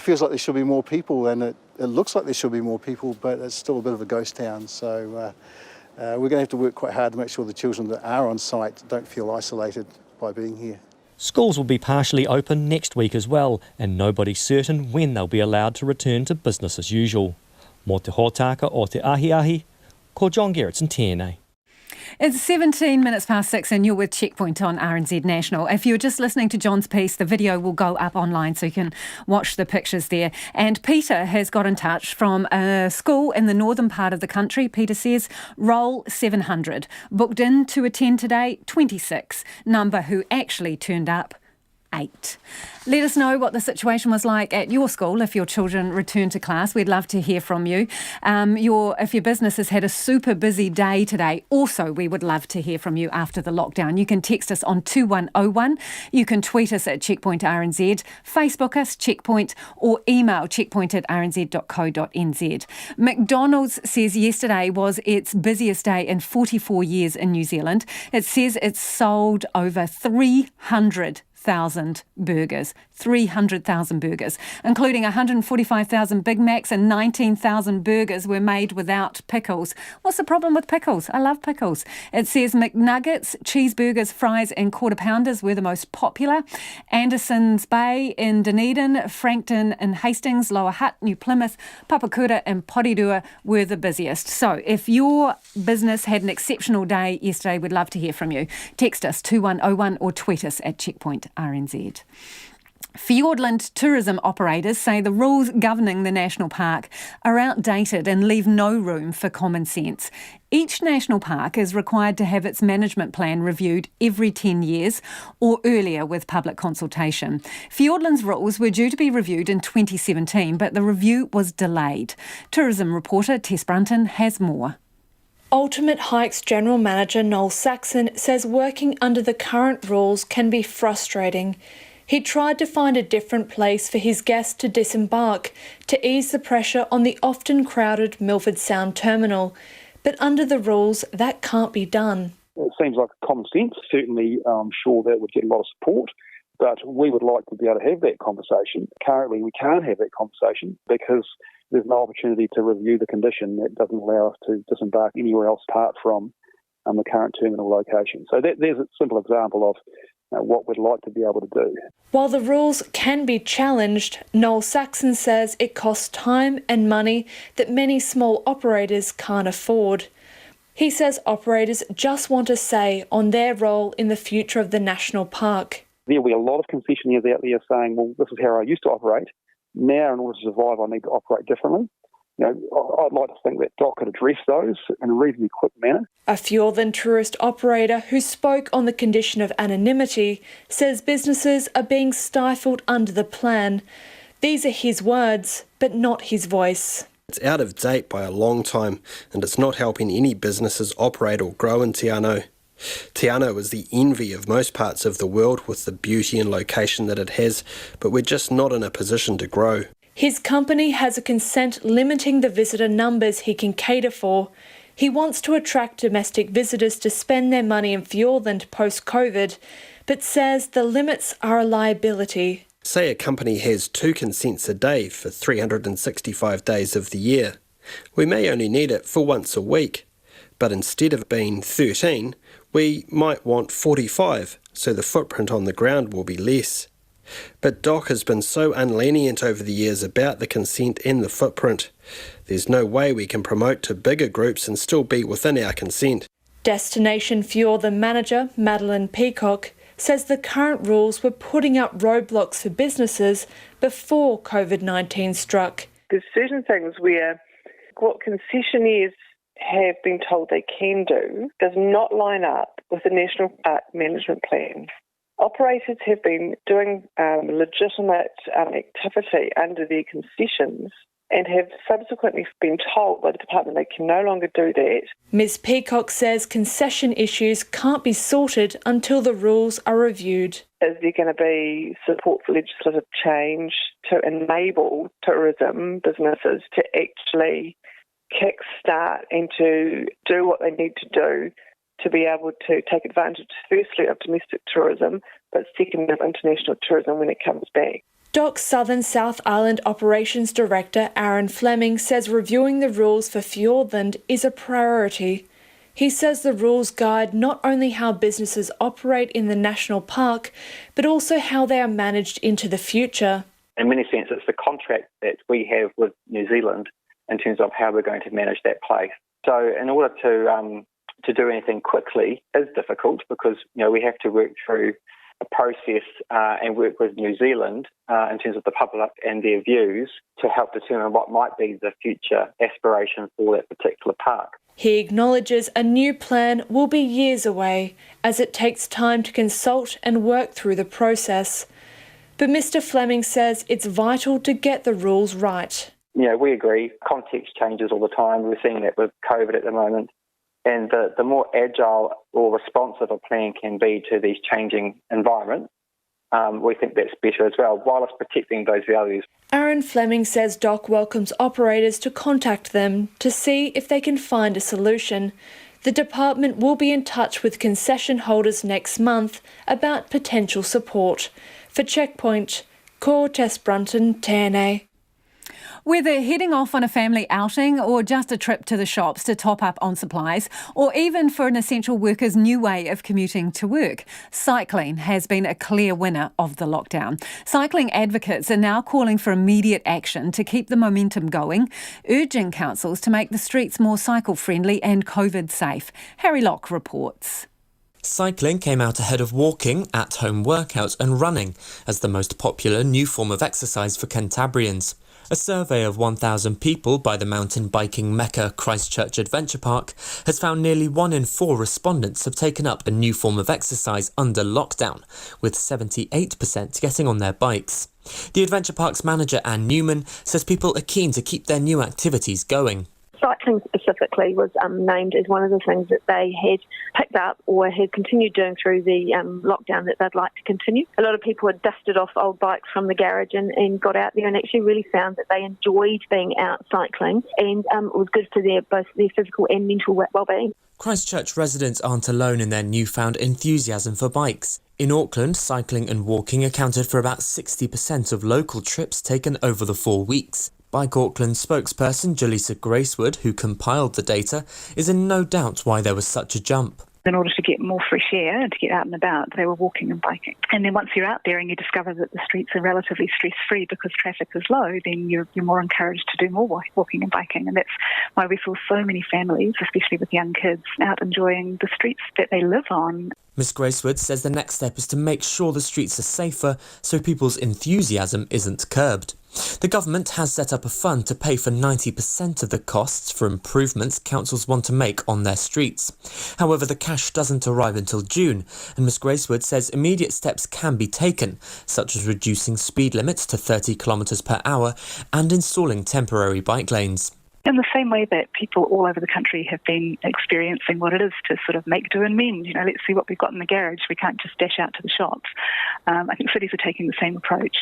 feels like there should be more people, and it looks like there should be more people, but it's still a bit of a ghost town. So we're going to have to work quite hard to make sure the children that are on site don't feel isolated by being here. Schools will be partially open next week as well, and nobody's certain when they'll be allowed to return to business as usual. Mō te hōtaka o te ahi, ko John Gerritsen tēnei. It's 17 minutes past 6 and you're with Checkpoint on RNZ National. If you're just listening to John's piece, the video will go up online so you can watch the pictures there. And Peter has got in touch from a school in the northern part of the country. Peter says, roll 700. Booked in to attend today, 26. Number who actually turned up, 8. Let us know what the situation was like at your school if your children return to class. We'd love to hear from you. If your business has had a super busy day today, also we would love to hear from you after the lockdown. You can text us on 2101. You can tweet us at Checkpoint RNZ, Facebook us, Checkpoint, or email checkpoint@rnz.co.nz. McDonald's says yesterday was its busiest day in 44 years in New Zealand. It says it's sold over 300,000 burgers, 300,000 burgers, including 145,000 Big Macs and 19,000 burgers were made without pickles. What's the problem with pickles? I love pickles. It says McNuggets, cheeseburgers, fries and quarter pounders were the most popular. Anderson's Bay in Dunedin, Frankton and Hastings, Lower Hutt, New Plymouth, Papakura and Porirua were the busiest. So if your business had an exceptional day yesterday, we'd love to hear from you. Text us 2101 or tweet us at Checkpoint RNZ. Fiordland tourism operators say the rules governing the national park are outdated and leave no room for common sense. Each national park is required to have its management plan reviewed every 10 years or earlier with public consultation. Fiordland's rules were due to be reviewed in 2017, but the review was delayed. Tourism reporter Tess Brunton has more. Ultimate Hikes General Manager Noel Saxon says working under the current rules can be frustrating. He tried to find a different place for his guests to disembark to ease the pressure on the often crowded Milford Sound terminal. But under the rules, that can't be done. It seems like common sense. Certainly, I'm sure that would get a lot of support, but we would like to be able to have that conversation. Currently, we can't have that conversation because there's no opportunity to review the condition that doesn't allow us to disembark anywhere else apart from the current terminal location. So there's a simple example of what we'd like to be able to do. While the rules can be challenged, Noel Saxon says it costs time and money that many small operators can't afford. He says operators just want a say on their role in the future of the national park. There'll be a lot of concessionaires out there saying, well, this is how I used to operate. Now, in order to survive, I need to operate differently. I'd like to think that DOC could address those in a reasonably quick manner. A Fjordland tourist operator who spoke on the condition of anonymity says businesses are being stifled under the plan. These are his words, but not his voice. It's out of date by a long time, and it's not helping any businesses operate or grow in Te Anau. Te Anau is the envy of most parts of the world with the beauty and location that it has, but we're just not in a position to grow. His company has a consent limiting the visitor numbers he can cater for. He wants to attract domestic visitors to spend their money in Fjordland post-COVID, but says the limits are a liability. Say a company has 2 consents a day for 365 days of the year. We may only need it for once a week, but instead of being 13, we might want 45, so the footprint on the ground will be less. But DOC has been so unlenient over the years about the consent and the footprint. There's no way we can promote to bigger groups and still be within our consent. Destination Fjordland manager Madeline Peacock says the current rules were putting up roadblocks for businesses before COVID-19 struck. There's certain things where what concessionaires have been told they can do does not line up with the National Park Management Plan. Operators have been doing legitimate activity under their concessions and have subsequently been told by the department they can no longer do that. Ms Peacock says concession issues can't be sorted until the rules are reviewed. Is there going to be support for legislative change to enable tourism businesses to actually kickstart and to do what they need to do to be able to take advantage, firstly, of domestic tourism, but secondly, of international tourism when it comes back? DOC's Southern South Island Operations Director Aaron Fleming says reviewing the rules for Fjordland is a priority. He says the rules guide not only how businesses operate in the national park, but also how they are managed into the future. In many senses, it's the contract that we have with New Zealand in terms of how we're going to manage that place. So in order to do anything quickly is difficult because we have to work through a process and work with New Zealand in terms of the public and their views to help determine what might be the future aspiration for that particular park. He acknowledges a new plan will be years away as it takes time to consult and work through the process. But Mr Fleming says it's vital to get the rules right. We agree. Context changes all the time. We're seeing that with COVID at the moment. And the more agile or responsive a plan can be to these changing environments, we think that's better as well, while it's protecting those values. Aaron Fleming says DOC welcomes operators to contact them to see if they can find a solution. The department will be in touch with concession holders next month about potential support. For Checkpoint, Ko Tess Brunton, TNA. Whether heading off on a family outing or just a trip to the shops to top up on supplies, or even for an essential worker's new way of commuting to work, cycling has been a clear winner of the lockdown. Cycling advocates are now calling for immediate action to keep the momentum going, urging councils to make the streets more cycle-friendly and COVID-safe. Harry Locke reports. Cycling came out ahead of walking, at-home workouts and running as the most popular new form of exercise for Cantabrians. A survey of 1,000 people by the mountain biking mecca Christchurch Adventure Park has found nearly 1 in 4 respondents have taken up a new form of exercise under lockdown, with 78% getting on their bikes. The Adventure Park's manager Anne Newman says people are keen to keep their new activities going. Cycling specifically was named as one of the things that they had picked up or had continued doing through the lockdown that they'd like to continue. A lot of people had dusted off old bikes from the garage and got out there and actually really found that they enjoyed being out cycling, and it was good for both their physical and mental well-being. Christchurch residents aren't alone in their newfound enthusiasm for bikes. In Auckland, cycling and walking accounted for about 60% of local trips taken over the 4 weeks. Bike Auckland spokesperson Jaleesa Gracewood, who compiled the data, is in no doubt why there was such a jump. In order to get more fresh air and to get out and about, they were walking and biking. And then once you're out there and you discover that the streets are relatively stress-free because traffic is low, then you're more encouraged to do more walking and biking. And that's why we saw so many families, especially with young kids, out enjoying the streets that they live on. Ms Gracewood says the next step is to make sure the streets are safer so people's enthusiasm isn't curbed. The government has set up a fund to pay for 90% of the costs for improvements councils want to make on their streets. However, the cash doesn't arrive until June, and Ms Gracewood says immediate steps can be taken, such as reducing speed limits to 30 kilometres per hour and installing temporary bike lanes. In the same way that people all over the country have been experiencing what it is to sort of make do and mend, let's see what we've got in the garage, we can't just dash out to the shops. I think cities are taking the same approach.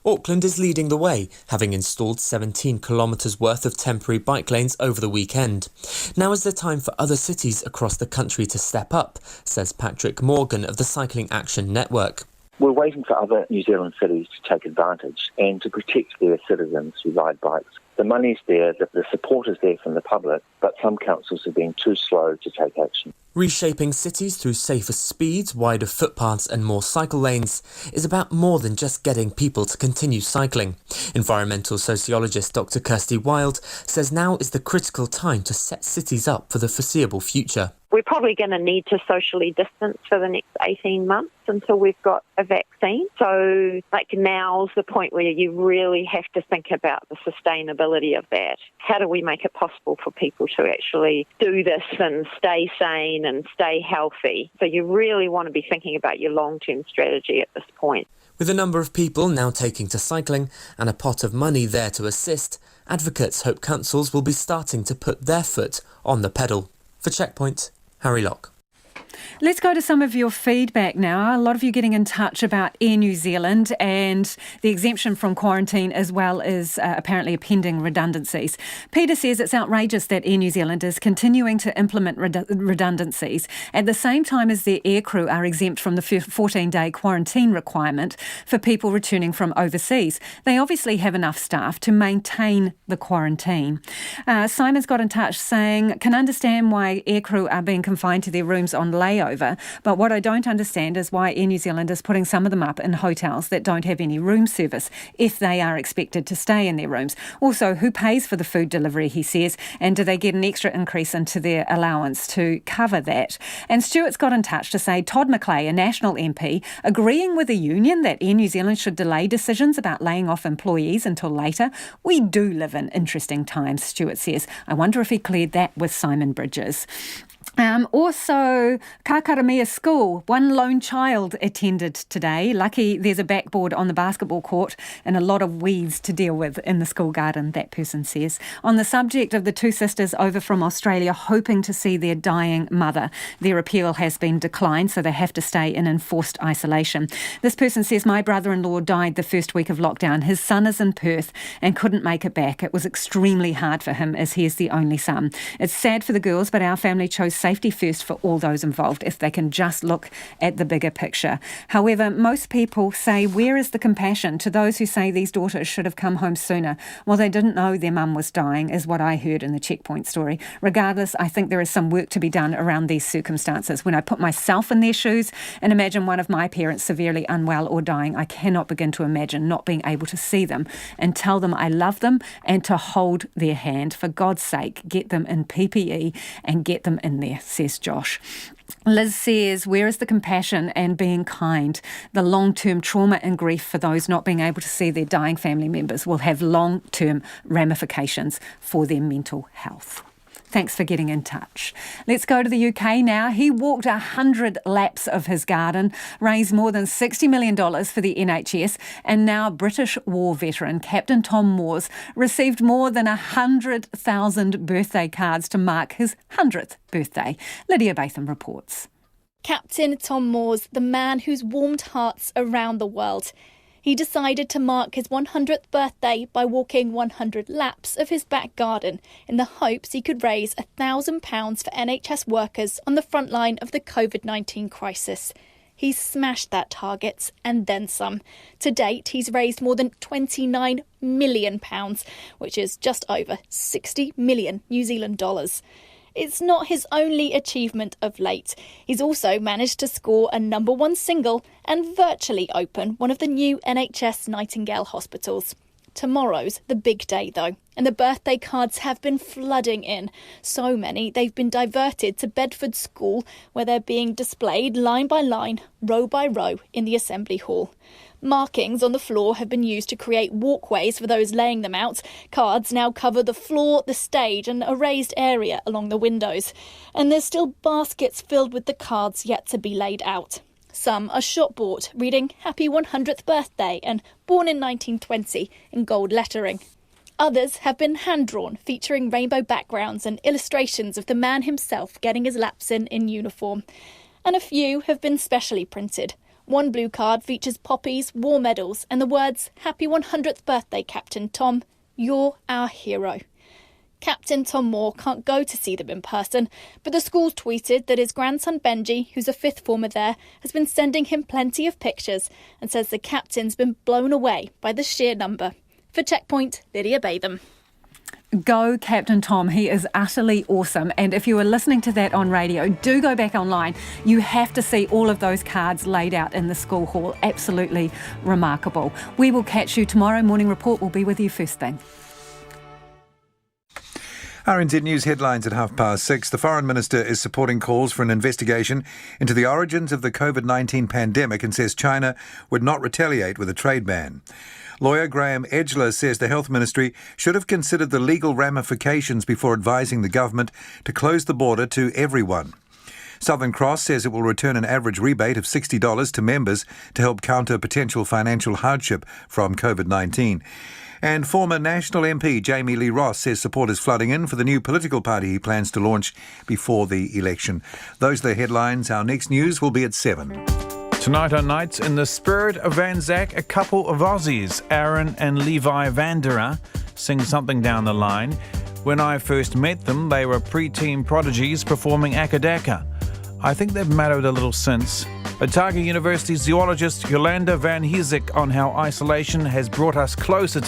Auckland is leading the way, having installed 17 kilometres worth of temporary bike lanes over the weekend. Now is the time for other cities across the country to step up, says Patrick Morgan of the Cycling Action Network. We're waiting for other New Zealand cities to take advantage and to protect their citizens who ride bikes. The money's there, the support is there from the public, but some councils have been too slow to take action. Reshaping cities through safer speeds, wider footpaths and more cycle lanes is about more than just getting people to continue cycling. Environmental sociologist Dr Kirsty Wild says now is the critical time to set cities up for the foreseeable future. We're probably going to need to socially distance for the next 18 months until we've got a vaccine. So, now's the point where you really have to think about the sustainability of that. How do we make it possible for people to actually do this and stay sane and stay healthy? So you really want to be thinking about your long-term strategy at this point. With a number of people now taking to cycling and a pot of money there to assist, advocates hope councils will be starting to put their foot on the pedal. For Checkpoint, Harry Locke. Let's go to some of your feedback now. A lot of you getting in touch about Air New Zealand and the exemption from quarantine, as well as apparently pending redundancies. Peter says it's outrageous that Air New Zealand is continuing to implement redundancies at the same time as their aircrew are exempt from the 14-day quarantine requirement for people returning from overseas. They obviously have enough staff to maintain the quarantine. Simon's got in touch saying, can understand why aircrew are being confined to their rooms on layover, but what I don't understand is why Air New Zealand is putting some of them up in hotels that don't have any room service if they are expected to stay in their rooms. Also, who pays for the food delivery, he says, and do they get an extra increase into their allowance to cover that? And Stuart's got in touch to say Todd McClay, a National MP, agreeing with the union that Air New Zealand should delay decisions about laying off employees until later. We do live in interesting times, Stuart says. I wonder if he cleared that with Simon Bridges. Also, Kakaramia School, one lone child attended today. Lucky there's a backboard on the basketball court and a lot of weeds to deal with in the school garden, that person says. On the subject of the two sisters over from Australia hoping to see their dying mother, their appeal has been declined, so they have to stay in enforced isolation. This person says, my brother-in-law died the first week of lockdown. His son is in Perth and couldn't make it back. It was extremely hard for him as he is the only son. It's sad for the girls, but our family chose safety first for all those involved, if they can just look at the bigger picture. However, most people say, where is the compassion to those who say these daughters should have come home sooner? Well, they didn't know their mum was dying, is what I heard in the Checkpoint story. Regardless, I think there is some work to be done around these circumstances. When I put myself in their shoes and imagine one of my parents severely unwell or dying, I cannot begin to imagine not being able to see them and tell them I love them and to hold their hand. For God's sake, get them in PPE and get them in there, says Josh. Liz says, where is the compassion and being kind? The long-term trauma and grief for those not being able to see their dying family members will have long-term ramifications for their mental health. Thanks for getting in touch. Let's go to the UK now. He walked 100 laps of his garden, raised more than $60 million for the NHS, and now British war veteran Captain Tom Moores received more than 100,000 birthday cards to mark his 100th birthday. Lydia Batham reports. Captain Tom Moores, the man who's warmed hearts around the world. He decided to mark his 100th birthday by walking 100 laps of his back garden in the hopes he could raise £1,000 for NHS workers on the front line of the COVID-19 crisis. He's smashed that target and then some. To date, he's raised more than £29 million, which is just over 60 million New Zealand dollars. It's not his only achievement of late. He's also managed to score a #1 single and virtually open one of the new NHS Nightingale hospitals. Tomorrow's the big day, though, and the birthday cards have been flooding in. So many they've been diverted to Bedford School, where they're being displayed line by line, row by row in the Assembly Hall. Markings on the floor have been used to create walkways for those laying them out. Cards now cover the floor, the stage and a raised area along the windows. And there's still baskets filled with the cards yet to be laid out. Some are shop-bought, reading Happy 100th Birthday and Born in 1920 in gold lettering. Others have been hand-drawn, featuring rainbow backgrounds and illustrations of the man himself getting his laps in uniform. And a few have been specially printed. One blue card features poppies, war medals and the words, Happy 100th Birthday, Captain Tom. You're our hero. Captain Tom Moore can't go to see them in person, but the school tweeted that his grandson Benji, who's a fifth former there, has been sending him plenty of pictures and says the captain's been blown away by the sheer number. For Checkpoint, Lydia Batham. Go Captain Tom, he is utterly awesome. And if you were listening to that on radio, do go back online. You have to see all of those cards laid out in the school hall. Absolutely remarkable. We will catch you tomorrow. Morning Report will be with you first thing. RNZ News headlines at 6:30. The Foreign Minister is supporting calls for an investigation into the origins of the COVID-19 pandemic and says China would not retaliate with a trade ban. Lawyer Graham Edgler says the Health Ministry should have considered the legal ramifications before advising the government to close the border to everyone. Southern Cross says it will return an average rebate of $60 to members to help counter potential financial hardship from COVID-19. And former National MP Jamie Lee Ross says support is flooding in for the new political party he plans to launch before the election. Those are the headlines. Our next news will be at 7. Tonight on Nights, in the spirit of Anzac, a couple of Aussies, Aaron and Levi Vandera, sing something down the line. When I first met them, they were pre-teen prodigies performing Akadaka. I think they've mellowed a little since. Otago University zoologist Yolanda Van Heesek on how isolation has brought us closer to